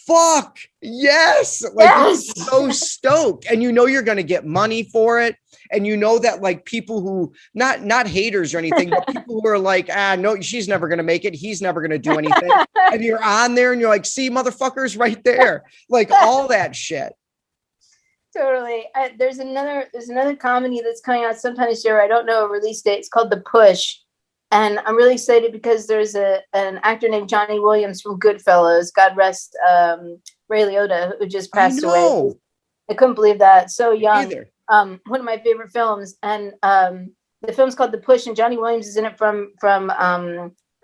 fuck, yes. Like, you're so stoked. And you know you're going to get money for it. And you know that like people who, not haters or anything, but people who are like, no, she's never going to make it. He's never going to do anything. And you're on there and you're like, see, motherfuckers right there. Like all that shit.
Totally. There's another comedy that's coming out sometime this year. I don't know a release date. It's called The Push. And I'm really excited because there's an actor named Johnny Williams from Goodfellas. God rest Ray Liotta, who just passed away. I couldn't believe that. So young. One of my favorite films. And the film's called The Push, and Johnny Williams is in it from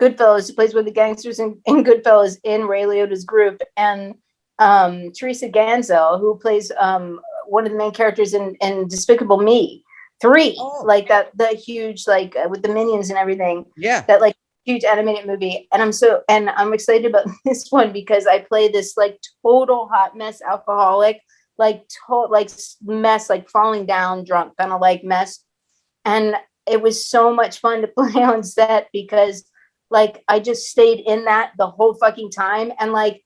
Goodfellas. He plays with the gangsters in Goodfellas in Ray Liotta's group. And Teresa Ganzel, who plays one of the main characters in Despicable Me 3, like that, the huge, like with the minions and everything.
Yeah.
That like huge animated movie. And I'm excited about this one because I play this like total hot mess alcoholic, like mess, like falling down drunk kind of like mess. And it was so much fun to play on set because like I just stayed in that the whole fucking time. And like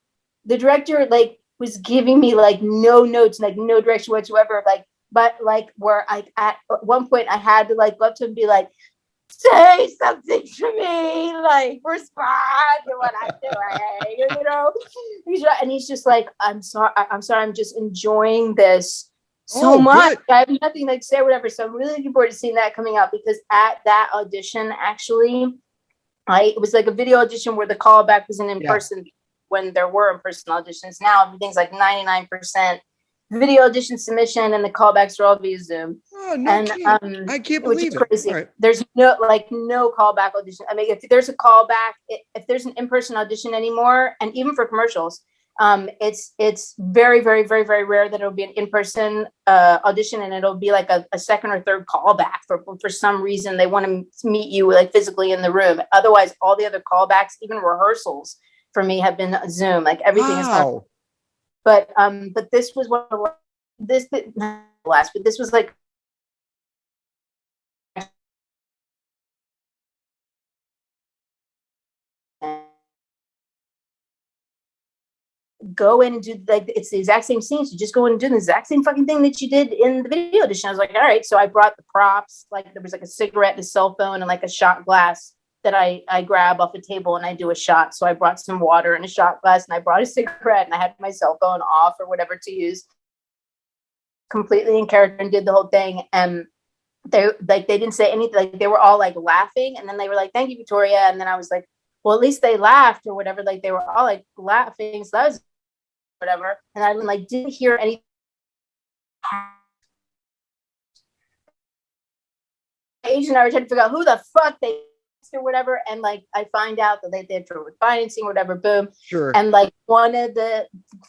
the director like was giving me like no notes, like no direction whatsoever. Like, but like where I at one point I had to like go up to him and be like, say something to me, like respond to what I'm doing, you know. And he's just like, I'm sorry, I'm just enjoying this so much. I have nothing like to say or whatever. So I'm really looking forward to seeing that coming out because at that audition, actually, it was like a video audition where the callback was in person when there were in-person auditions. Now everything's like 99% video audition submission and the callbacks are all via Zoom.
I can't believe it.
Crazy. Right. There's no callback audition. I mean, if there's a callback, if there's an in-person audition anymore, and even for commercials, it's very, very, very, very rare that it'll be an in-person audition and it'll be like a second or third callback for some reason they want to meet you like physically in the room. Otherwise, all the other callbacks, even rehearsals for me have been Zoom. Like everything is done. But this was one of this was like go in and do like it's the exact same scenes. You just go in and do the exact same fucking thing that you did in the video audition. I was like, all right. So I brought the props, like there was like a cigarette and a cell phone and like a shot glass that I grab off a table and I do a shot. So I brought some water and a shot glass, and I brought a cigarette, and I had my cell phone off or whatever to use, completely in character, and did the whole thing. And they didn't say anything. Like, they were all like laughing, and then they were like, "Thank you, Victoria." And then I was like, well, at least they laughed or whatever. Like, they were all like laughing. So that was whatever. And I like didn't hear anything. Agent and I were trying to figure out who the fuck they or whatever. And like, I find out that they had trouble with financing or whatever, boom.
Sure.
And like, one of the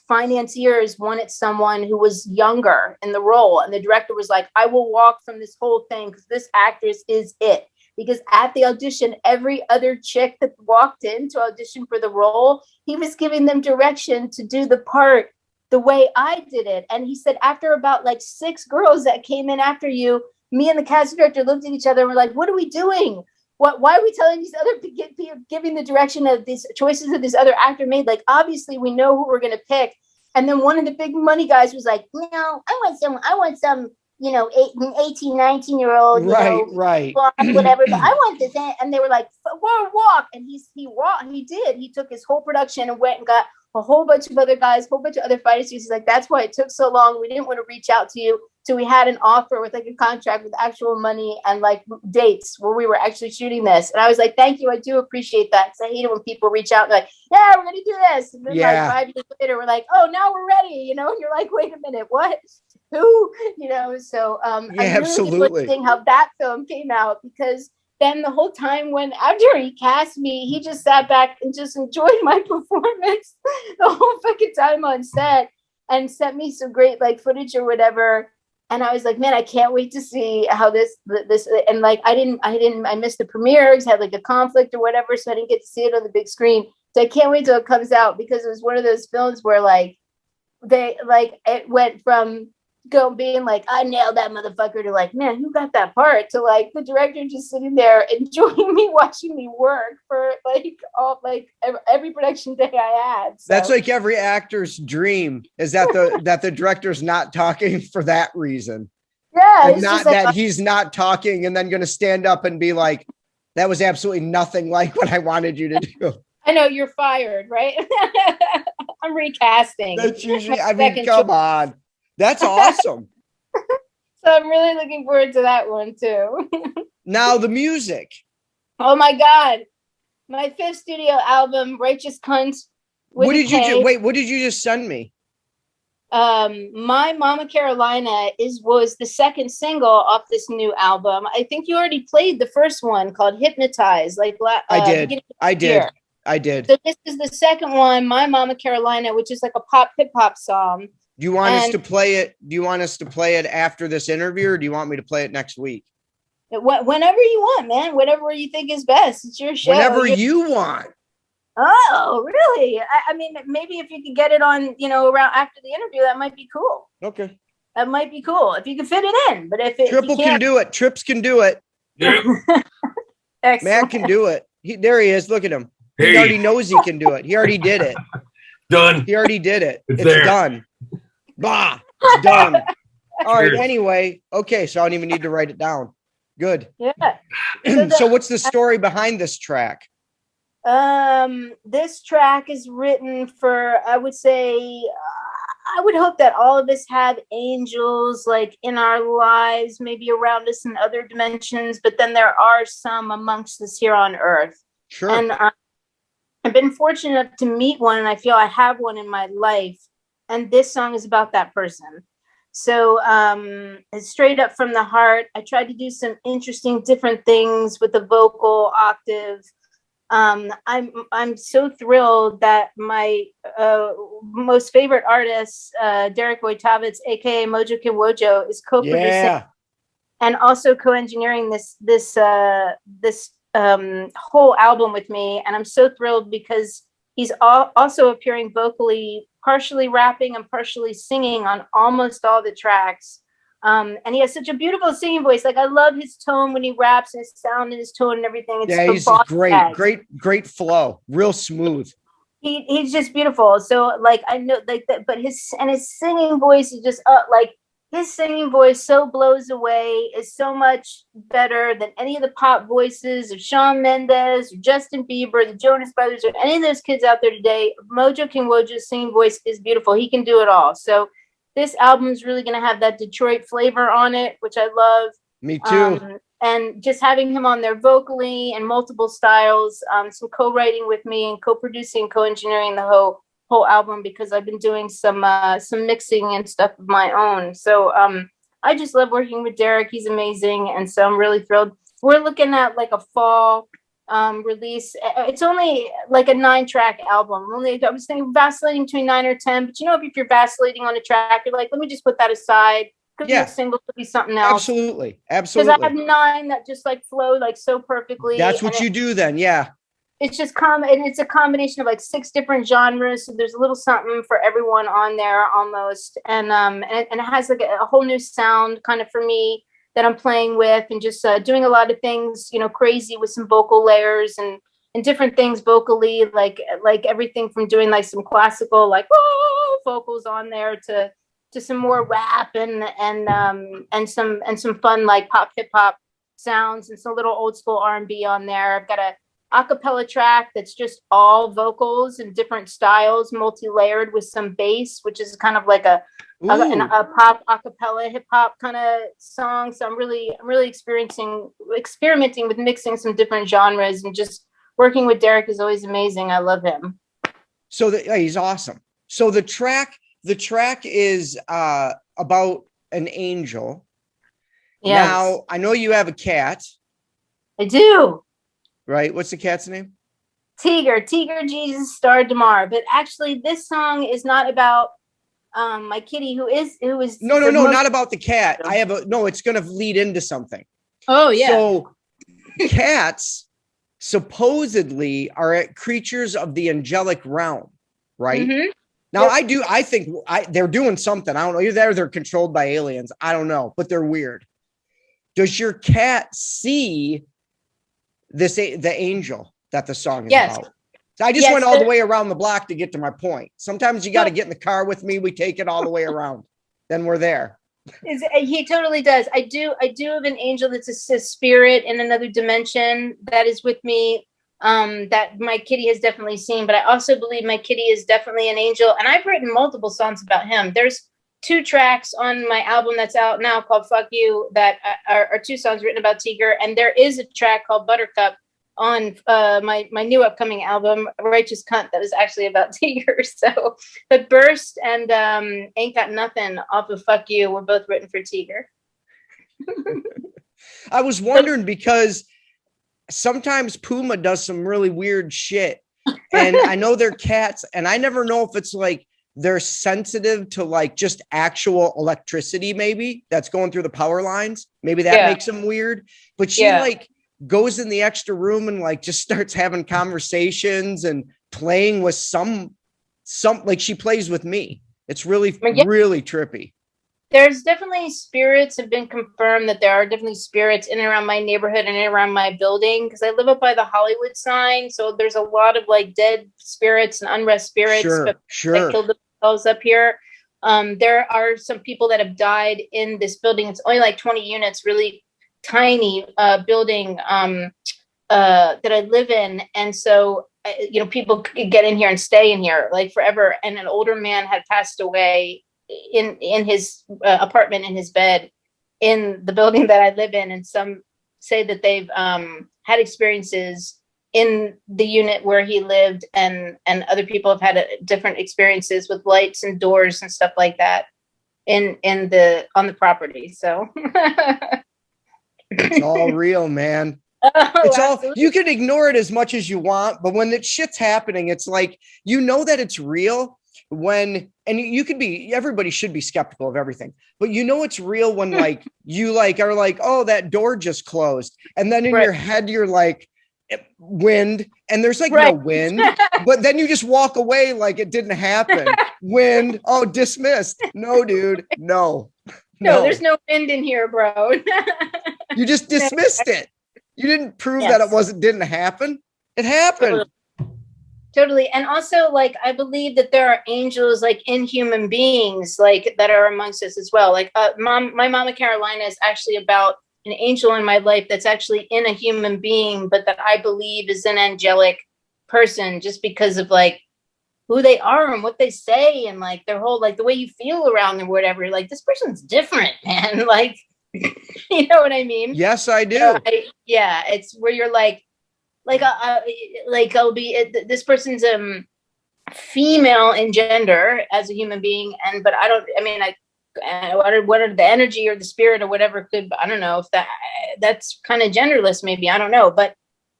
financiers wanted someone who was younger in the role. And the director was like, I will walk from this whole thing because this actress is it. Because at the audition, every other chick that walked in to audition for the role, he was giving them direction to do the part the way I did it. And he said, after about like 6 girls that came in after you, me and the casting director looked at each other and were like, what are we doing? Why are we telling these other people, giving the direction of these choices that this other actor made? Like, obviously we know who we're going to pick. And then one of the big money guys was like, no, I want some, 18, 19-year-old,
right.
Whatever. But I want this. And they were like, walk. And he did. He took his whole production and went and got a whole bunch of other guys, a whole bunch of other fighters. He's like, that's why it took so long. We didn't want to reach out to you. So we had an offer with like a contract with actual money and like dates where we were actually shooting this. And I was like, thank you. I do appreciate that. Because I hate it when people reach out and like, yeah, we're going to do this. And then like 5 years later, we're like, oh, now we're ready. And you're like, wait a minute, what? Who? So I'm really
absolutely
seeing how that film came out, because then the whole time after he cast me, he just sat back and just enjoyed my performance the whole fucking time on set and sent me some great like footage or whatever. And I was like, man, I can't wait to see how this and like I missed the premiere because I had like a conflict or whatever, so I didn't get to see it on the big screen. So I can't wait till it comes out, because it was one of those films where like it went from being like, I nailed that motherfucker, to like, man, who got that part, to like the director just sitting there enjoying me watching me work for like every production day I had. So.
That's like every actor's dream, is that the director's not talking for that reason.
Yeah.
And not that he's not talking and then going to stand up and be like, that was absolutely nothing like what I wanted you to do.
I know, you're fired, right? I'm recasting.
That's usually, come on. That's awesome.
So I'm really looking forward to that one too.
Now the music.
Oh my God. My 5th studio album, Righteous Cunt.
What did you just send me?
My Mama Carolina was the second single off this new album. I think you already played the first one called Hypnotize. I did. So this is the second one, My Mama Carolina, which is like a pop hip hop song.
Do you want us to play it? Do you want us to play it after this interview, or do you want me to play it next week?
Whenever you want, man. Whatever you think is best. It's your show.
Whenever you want.
Oh, really? I mean, maybe if you could get it on, around after the interview, that might be cool.
Okay.
That might be cool if you can fit it in. But if
Triple can do it, Trips can do it.
Yeah.
Matt can do it. There he is. Look at him. He already knows he can do it. He already did it.
Done.
He already did it. It's
there.
done. Bah, it's done. All right. Anyway, okay. So I don't even need to write it down. Good.
Yeah.
So what's the story behind this track?
This track is written for, I would say, I would hope that all of us have angels like in our lives, maybe around us in other dimensions, but then there are some amongst us here on Earth.
Sure.
And I've been fortunate enough to meet one, and I feel I have one in my life. And this song is about that person. So it's straight up from the heart. I tried to do some interesting different things with the vocal octave. I'm so thrilled that my most favorite artist, Derek Wojtowicz, aka Mojo Kin Wojo, is co-producing and also co-engineering this whole album with me. And I'm so thrilled because he's also appearing vocally, partially rapping and partially singing on almost all the tracks. And he has such a beautiful singing voice. Like, I love his tone when he raps, and his sound and his tone and everything. It's
he's great flow, real smooth.
He's just beautiful. So like, I know like that, but his singing voice is just like his singing voice so blows away, is so much better than any of the pop voices of Shawn Mendes or Justin Bieber, the Jonas Brothers, or any of those kids out there today. Mojo King Wojo's singing voice is beautiful. He can do it all. So this album is really going to have that Detroit flavor on it, which I love.
Me too.
And just having him on there vocally and multiple styles, some co-writing with me and co-producing, co-engineering the whole album, because I've been doing some mixing and stuff of my own. So I just love working with Derek. He's amazing, and so I'm really thrilled. We're looking at like a fall release. It's only like a 9-track album. I was thinking vacillating between 9 or 10, but if you're vacillating on a track, you're like, let me just put that aside. Could be a single, could be something else.
Absolutely.
Because I have 9 that just like flow like so perfectly.
That's what you do then. Yeah.
It's just and it's a combination of like 6 different genres. So there's a little something for everyone on there almost. And it has like a whole new sound kind of for me that I'm playing with, and just doing a lot of things, crazy with some vocal layers and different things vocally, like everything from doing like some classical like vocals on there to some more rap and some fun like pop hip hop sounds and some little old school R&B on there. I've got a acapella track that's just all vocals and different styles, multi-layered with some bass, which is kind of like a pop acapella hip hop kind of song. So I'm really experimenting with mixing some different genres, and just working with Derek is always amazing. I love him.
So he's awesome. So the track is about an angel.
Yes.
Now, I know you have a cat.
I do. Right?
What's the cat's name?
Tiger Jesus Star Damar. But actually, this song is not about my kitty, who is
No, not about the cat. It's going to lead into something.
Oh, yeah.
So cats supposedly are creatures of the angelic realm, right?
Mm-hmm.
Now, I think they're doing something. I don't know. Either they're controlled by aliens. I don't know, but they're weird. Does your cat see the angel that the song is about? So I just went all the way around the block to get to my point. Sometimes you got to get in the car with me. We take it all the way around. Then we're there.
He totally does. I do have an angel that's a spirit in another dimension that is with me, that my kitty has definitely seen, but I also believe my kitty is definitely an angel, and I've written multiple songs about him. There's 2 tracks on my album that's out now called Fuck You that are 2 songs written about Tiger, and there is a track called Buttercup on my new upcoming album, Righteous Cunt, that was actually about Tiger. So, but Burst and Ain't Got Nothing off of Fuck You were both written for Tiger.
I was wondering because sometimes Puma does some really weird shit, and I know they're cats, and I never know if it's like they're sensitive to like just actual electricity, maybe that's going through the power lines. Maybe that makes them weird. But she like goes in the extra room and like just starts having conversations and playing with some like she plays with me. It's really trippy.
There's definitely spirits have been confirmed that there are definitely spirits in and around my neighborhood and around my building, because I live up by the Hollywood sign. So there's a lot of like dead spirits and unrest spirits that killed themselves up here. There are some people that have died in this building. It's only like 20 units, really tiny building that I live in. And so, people could get in here and stay in here like forever. And an older man had passed away in his apartment, in his bed, in the building that I live in. And some say that they've had experiences in the unit where he lived, and other people have had different experiences with lights and doors and stuff like that on the property. So
it's all real, man. It's all, you can ignore it as much as you want, but when that shit's happening, it's like, that it's real when, and you could be, everybody should be skeptical of everything, but it's real when like, you like are like, oh, that door just closed. And then in your head, you're like, wind, and there's like no wind, but then you just walk away like it didn't happen. Wind, oh, dismissed. No, dude, no,
there's no wind in here, bro.
You just dismissed it. You didn't prove that it didn't happen. It happened.
Totally. And also, like, I believe that there are angels, like, in human beings, like, that are amongst us as well. Like, my Mama Carolina is actually about an angel in my life that's actually in a human being, but that I believe is an angelic person just because of, like, who they are and what they say and, like, their whole, like, the way you feel around them, whatever. Like, this person's different, man. Like, you know what I mean?
Yes, I do.
Yeah, it's where you're like I'll be this person's female in gender as a human being, but what are the energy or the spirit or whatever I don't know if that's kind of genderless, maybe, I don't know, but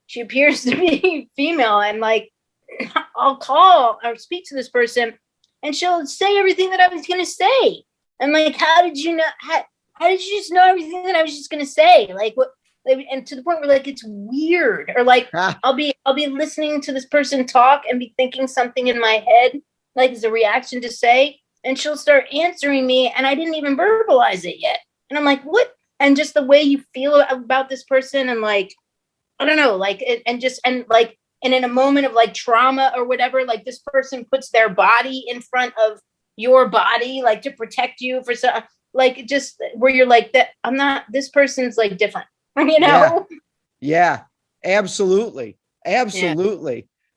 she appears to be female, and like I'll call or speak to this person and she'll say everything that I was gonna say. And like, how did you know? How did you just know everything that I was just gonna say? Like what? And to the point where like it's weird, or like I'll be listening to this person talk and be thinking something in my head, like as a reaction to say, and she'll start answering me, and I didn't even verbalize it yet, and I'm like, what? And just the way you feel about this person, and like, I don't know, like, and in a moment of like trauma or whatever, like this person puts their body in front of your body, like to protect you for some, like just where you're like that. I'm not. This person's like different. You know?
Yeah, absolutely. Yeah.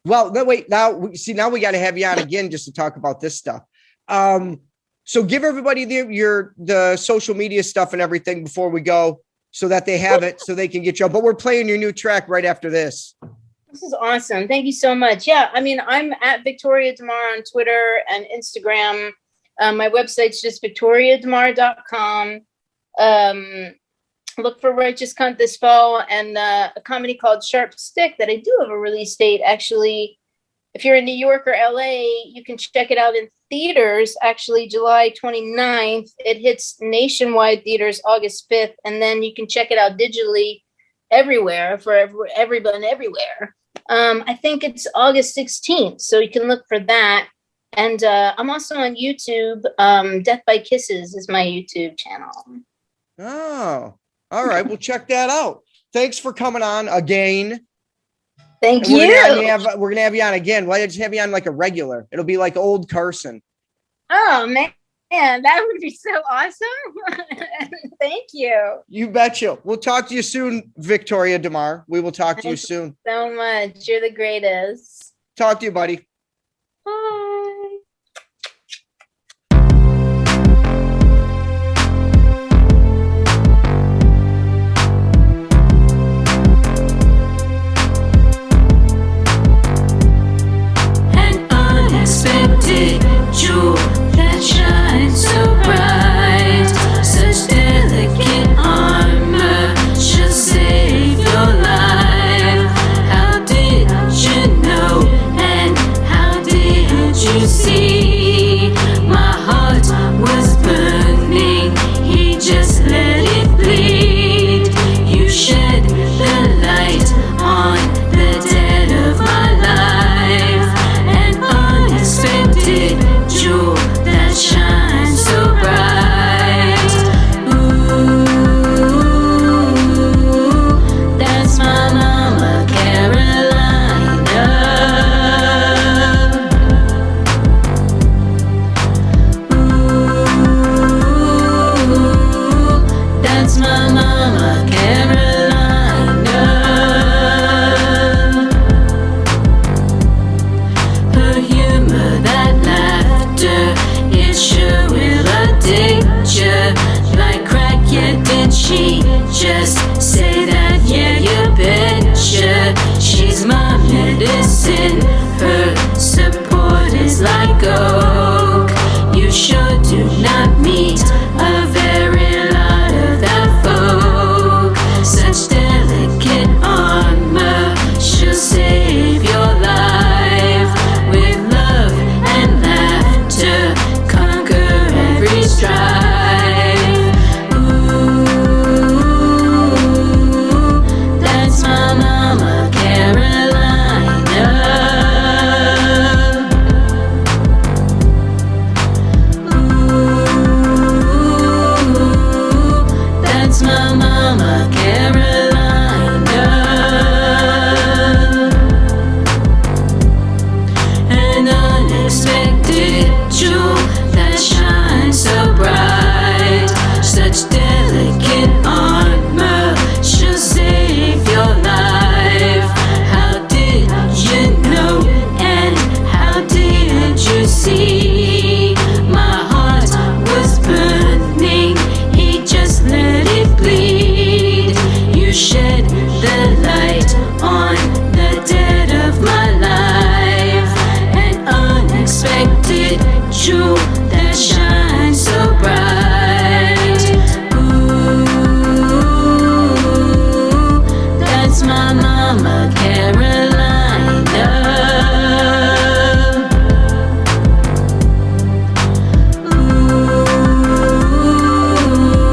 Well, no, wait, now we got to have you on again just to talk about this stuff. So give everybody the social media stuff and everything before we go, so that they have it, so they can get you on. But we're playing your new track right after this.
This is awesome. Thank you so much. Yeah, I mean, I'm at Victoria Damar on Twitter and Instagram. My website's just victoriadamar.com. Look for Righteous Cunt this fall, and a comedy called Sharp Stick that I do have a release date. Actually, if you're in New York or LA, you can check it out in theaters, actually July 29th. It hits nationwide theaters August 5th, and then you can check it out digitally everywhere for everyone everywhere. I think it's August 16th, so you can look for that. And I'm also on YouTube. Death by Kisses is my YouTube channel.
Oh. All right, we'll check that out. Thanks for coming on again.
Thank you.
We're gonna have you on again. Why don't you have you on like a regular? It'll be like old Carson.
Oh man, that would be so awesome. Thank you.
You betcha. We'll talk to you soon, Victoria Damar. We will talk to you soon.
So much. You're the greatest.
Talk to you, buddy.
Bye.
Jewel that shines so bright, such delicate armor shall save your life. How did you know, and how did you see? My heart was burning, he just let it bleed. You shed the light on the dead of my life, an unexpected jewel that shines so bright. Ooh, that's my Mama Carolina.
it true that shines so bright? Ooh, that's my mama Carolina.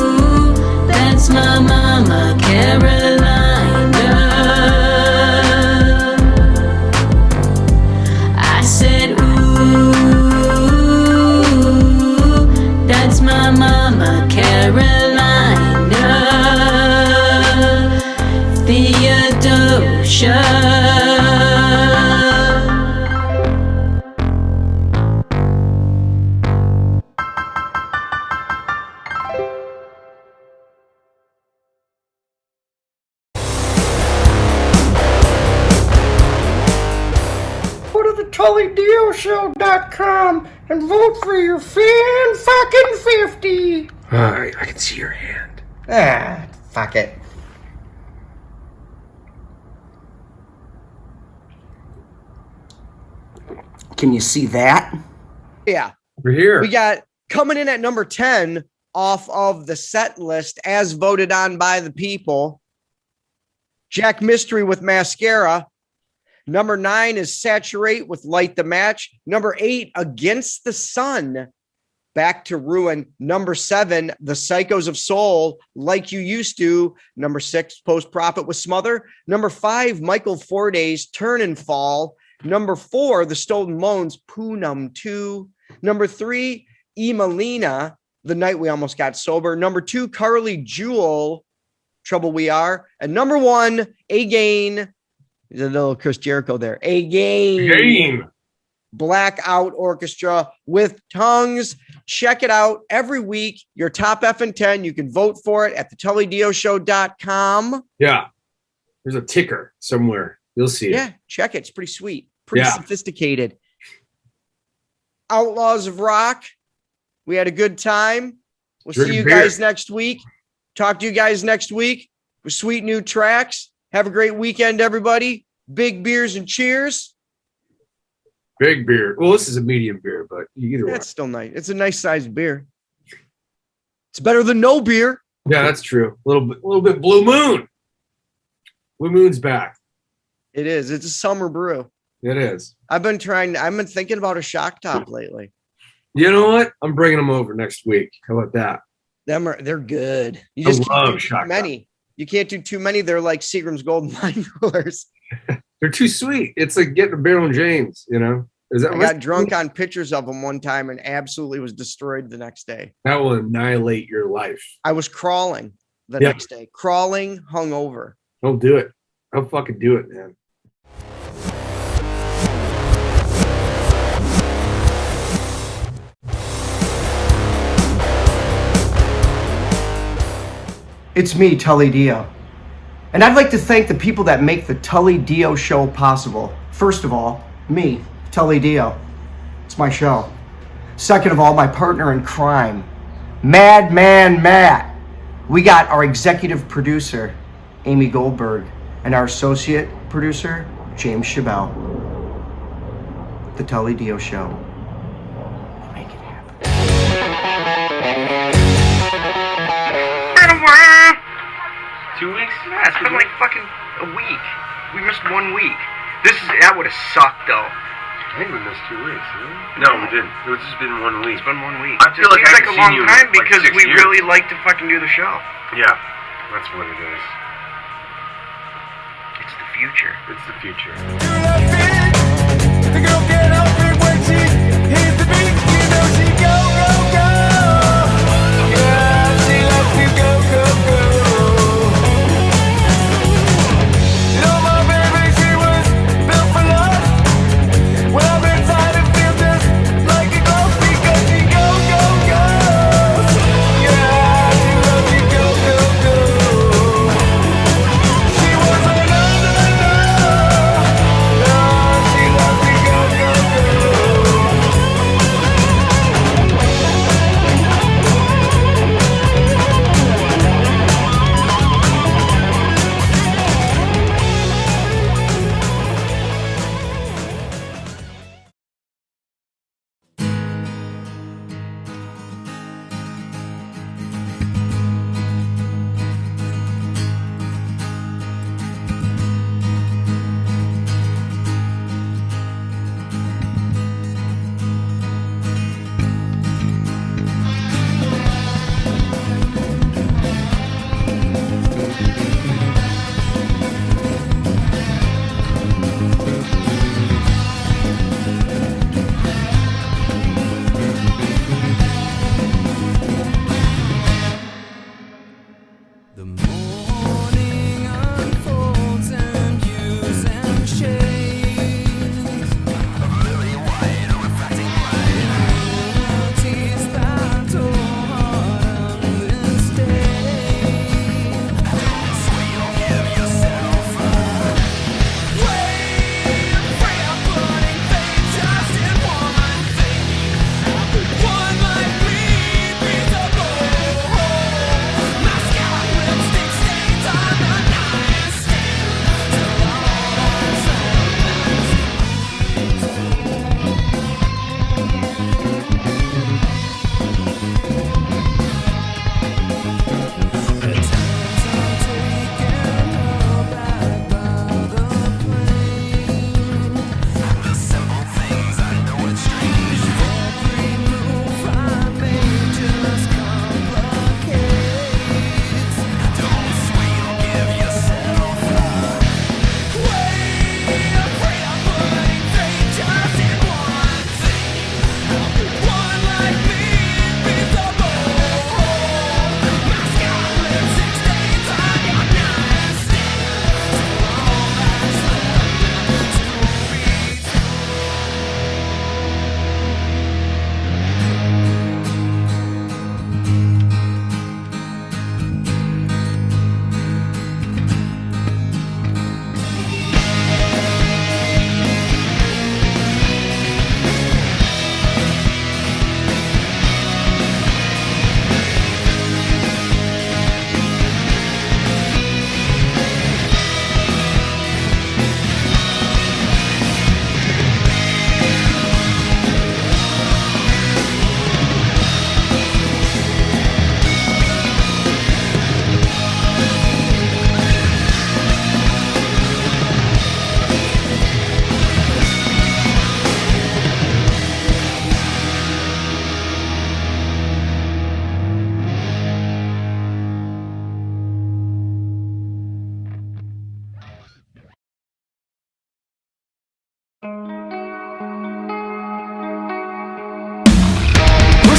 Ooh, that's my mama Carolina. I said, ooh, that's my mama Carolina, Theodosia.
Go to the TullyDioShow.com and vote for your fan fucking 50.
I can see your hand.
Ah, fuck it. Can you see that?
Yeah.
We're here.
We got coming in at number 10 off of the set list as voted on by the people. Jack Mystery with Mascara. Number 9 is Saturate with Light the Match. Number 8, Against the Sun, Back to Ruin. Number 7, The Psychos of Soul, Like You Used to. Number 6, Post Profit with Smother. Number 5, Michael Forde's Turn and Fall. Number 4, The Stolen Moans, Poonam 2. Number 3, Emelina, The Night We Almost Got Sober. Number 2, Carly Jewel, Trouble We Are. And number 1, Again. There's a little Chris Jericho there. Again. Blackout Orchestra with Tongues. Check it out every week. Your top F and 10. You can vote for it at thetullydioShow.com.
Yeah. There's a ticker somewhere. You'll see it.
Yeah, check it. It's pretty sweet. Pretty
Yeah.
sophisticated. Outlaws of Rock. We had a good time. We'll see
Drinking
you
beer.
guys next week. Talk to you guys next week with sweet new tracks. Have a great weekend, everybody. Big beers and cheers.
Big beer. Well, this is a medium beer, but either way.
That's still nice. It's a nice sized beer. It's better than no beer.
Yeah, that's true. A little bit Blue Moon. Blue Moon's back.
It is. It's a summer brew.
It is.
I've been thinking about a shock top lately.
You know what? I'm bringing them over next week. How about that?
They're good. You
I
just can't
love
do
shock
too many. You can't do too many. They're like Seagram's Golden Wine Coolers.
They're too sweet. It's like getting a Barrel and James, you know? Is that
I got drunk on pictures of them one time and absolutely was destroyed the next day.
That will annihilate your life.
I was crawling the
Yeah.
next day. Crawling, hungover.
Don't do it. Don't fucking do it, man.
It's me, Tully Dio. And I'd like to thank the people that make the Tully Dio Show possible. First of all, me, Tully Dio. It's my show. Second of all, my partner in crime, Madman Matt. We got our executive producer, Amy Goldberg, and our associate producer, James Chabelle. The Tully Dio Show. Make it happen.
2 weeks? Yeah, it's been like fucking a week. We missed 1 week. That would have sucked though.
I think we missed 2 weeks, didn't we?
No,
we didn't. It's just been 1 week.
It's been 1 week.
I feel like
it
I
seems like a
haven't
long
seen you in,
time
like,
because
6
we
years.
really like to fucking do the show.
Yeah, that's what it is.
It's the future.
It's the future.
The girl get up and when she hits the beat, you know she go, go, go. Yeah, she loves to go, go, go. You know my baby, she was built for love. When I'm inside it feels just like a glove because she go, go, go. Yeah, she loves to go, go, go. She was an underdog. She loves to go, go, go.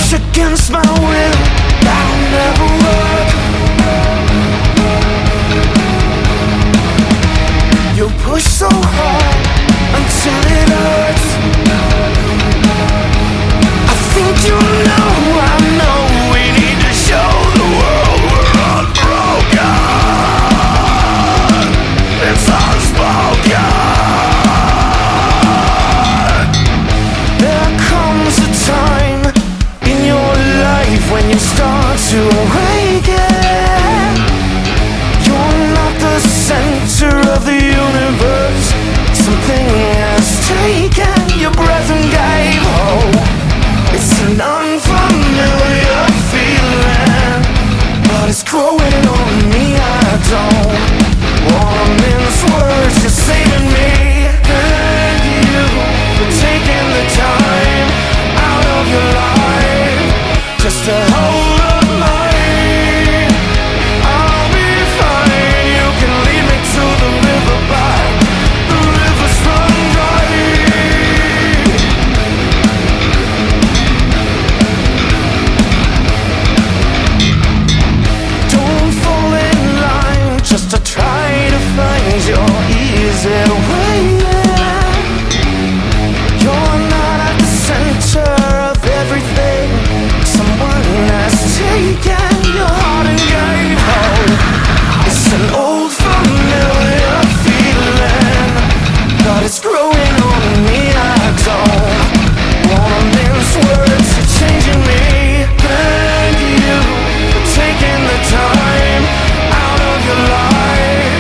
much against my will, that'll never work. You push so hard until it hurts. I think you know, I know we need to show the world we're unbroken. It's unspoken. There comes a time in your life when you start to awaken. You're not the center of the universe. Something has taken your breath and gave hope. It's an unfamiliar feeling, but it's growing on me. I don't wanna mince words, you're saving me. Thank you for taking the time out of your life just to hold up mine. I'll be fine. You can lead me to the river by the river's run dry. Don't fall in line just to try to find your easy way. You're not at the center of everything. Someone has taken your heart and gave hope. It's an old familiar feeling, but it's growing on me. I don't wanna mince words, you're changing me. Thank you for taking the time out of your life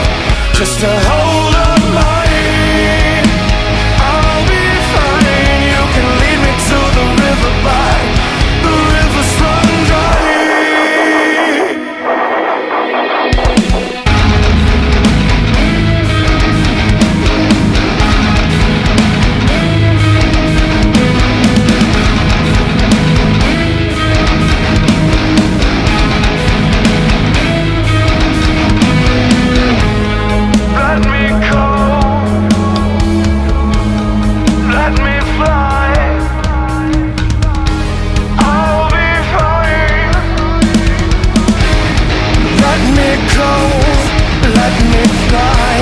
just to hold up mine. I'll be fine. You can lead me to the river by the river's run dry. Let me go. Let me fly. I'll be fine. Let me go. Let me fly.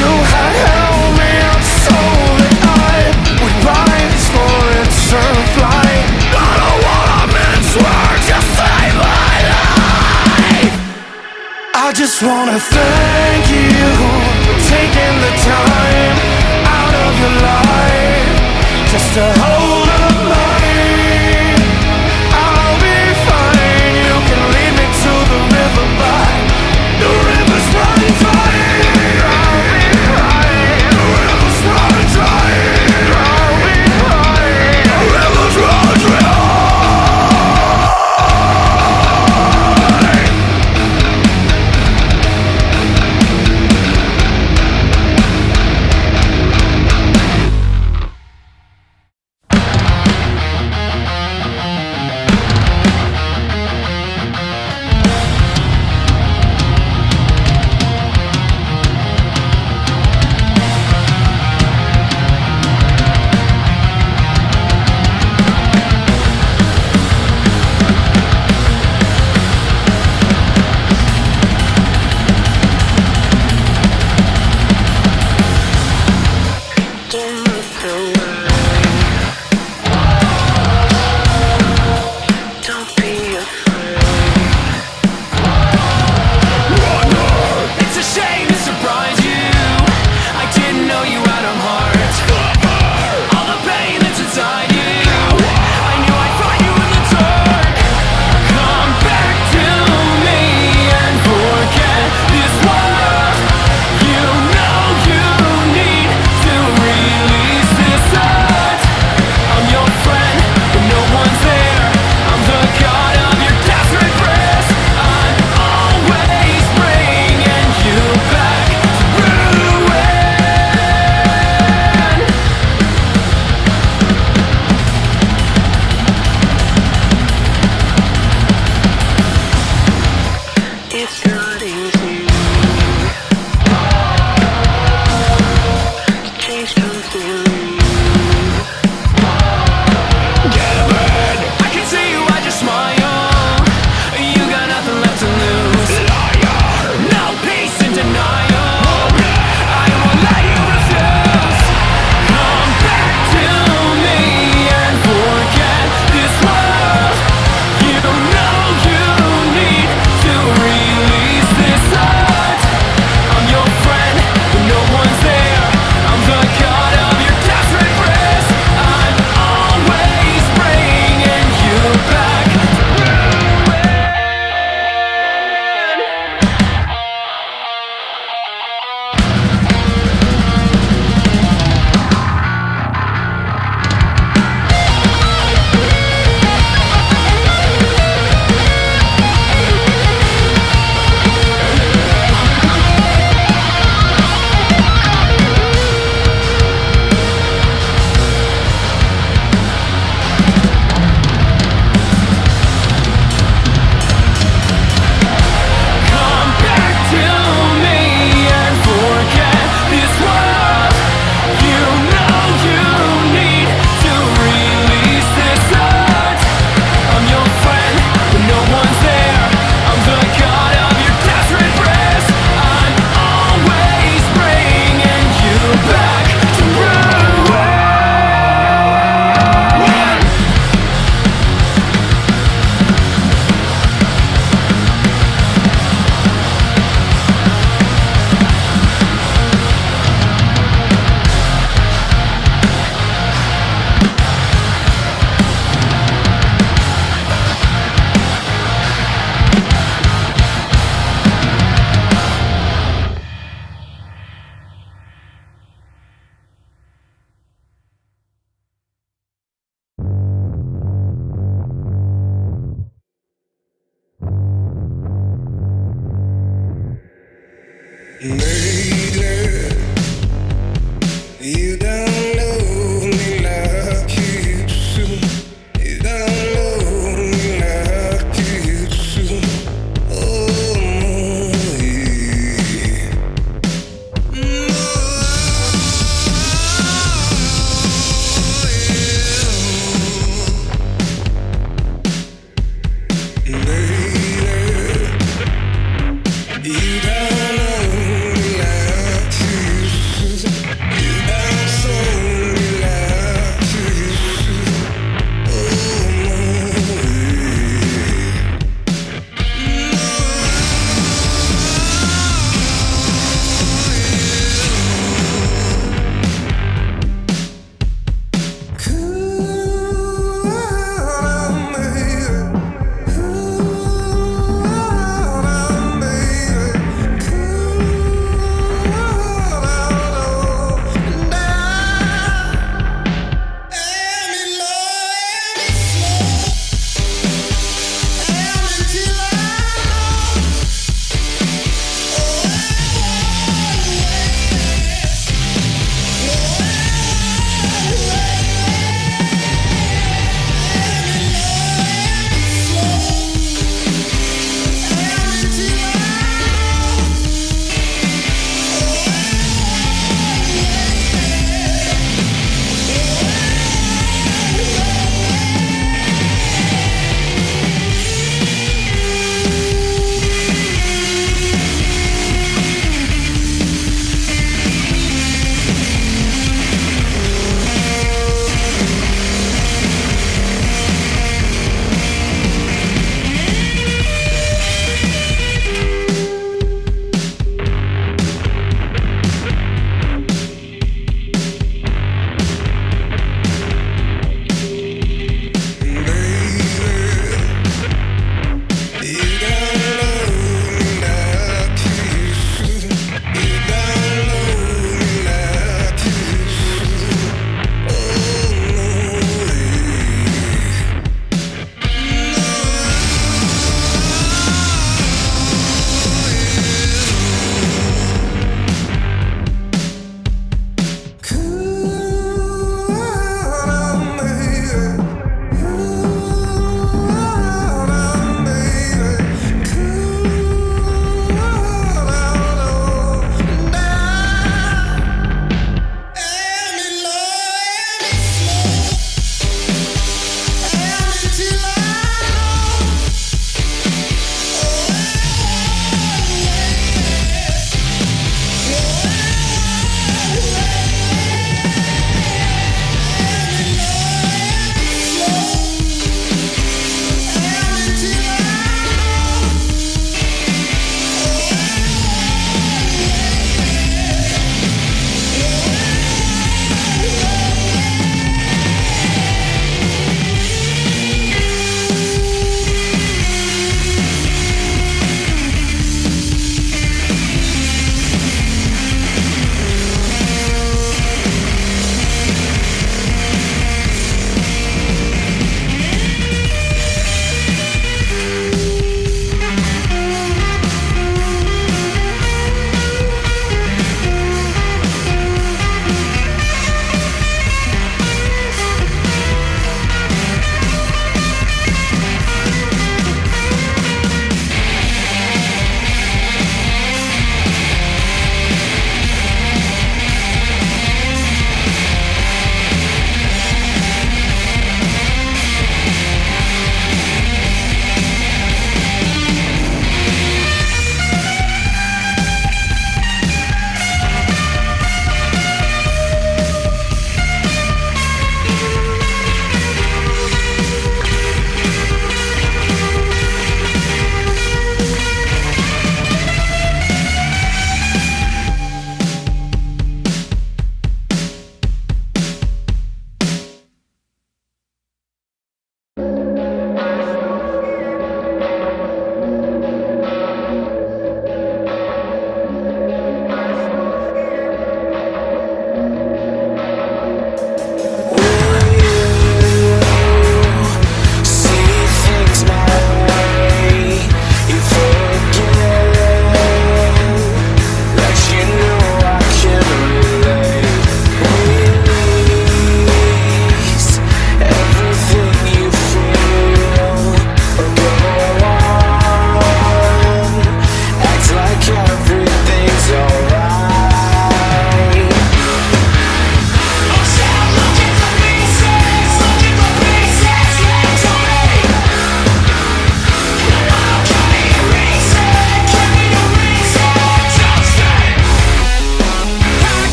You had held me up so that I would rise for eternal flight. I don't wanna mince words, just save my life. I just wanna thank you for taking the time out of your life just to hold up mine. I'll be fine. You can lead me to the river by the river's run dry. I'll be fine. The river's run dry. I'll be fine. The river's run dry.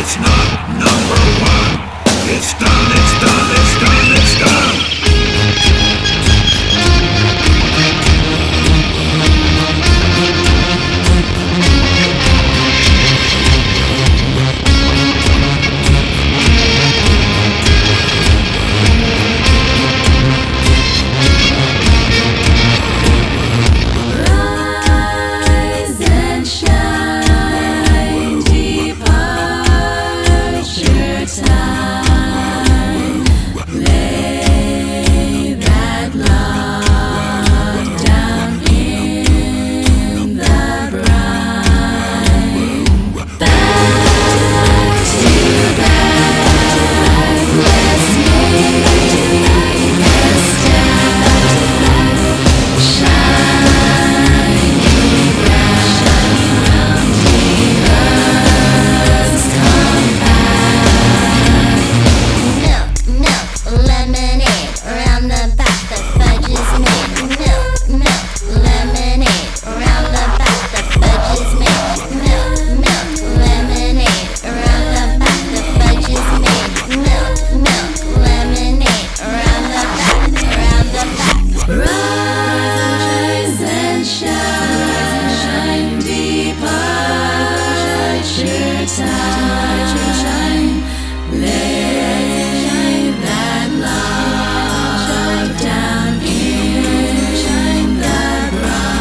It's not number one. It's done, it's done, it's done, it's done.
Rise and shine, departure time. Lay that log down in the brine. Back to back, let's make a stack. Shining bright round the earth's compact. Milk, milk, lemonade, round the back the fudge is made. Milk, milk, lemonade, round the back the fudge is made. Milk, milk, lemonade, round the back the fudge is made. Milk, milk, lemonade, round the back, round the back. Rise and shine, departure time. Lay that log down in the brine.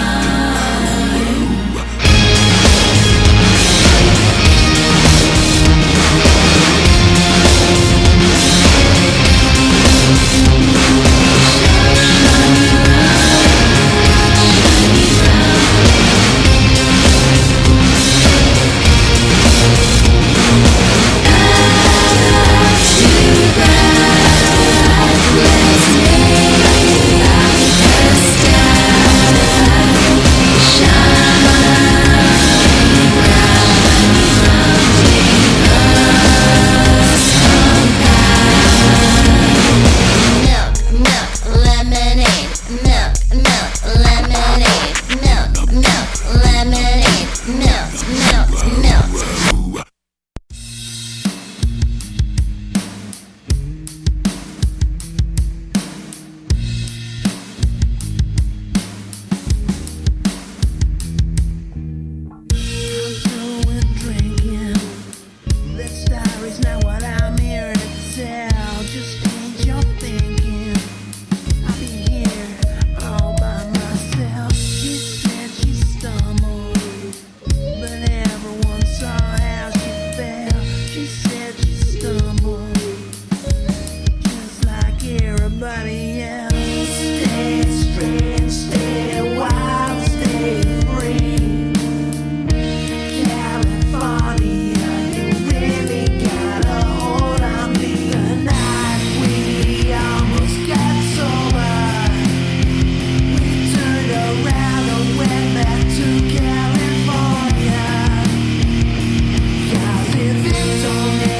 Milk, milk, lemonade, milk, milk, lemonade, milk, milk, lemonade, milk, milk, milk.
Doing drinking. This story's not what I'm here to tell. Just change your thinking. I'll be here all by myself. She said she stumbled, but everyone saw how she fell. She said she stumbled, just like everybody else. Stay straight, stay wild, stay free. California, you really got a hold on me. The night we almost got sober, we turned around and went back to California. 'Cause if it's only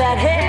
that head.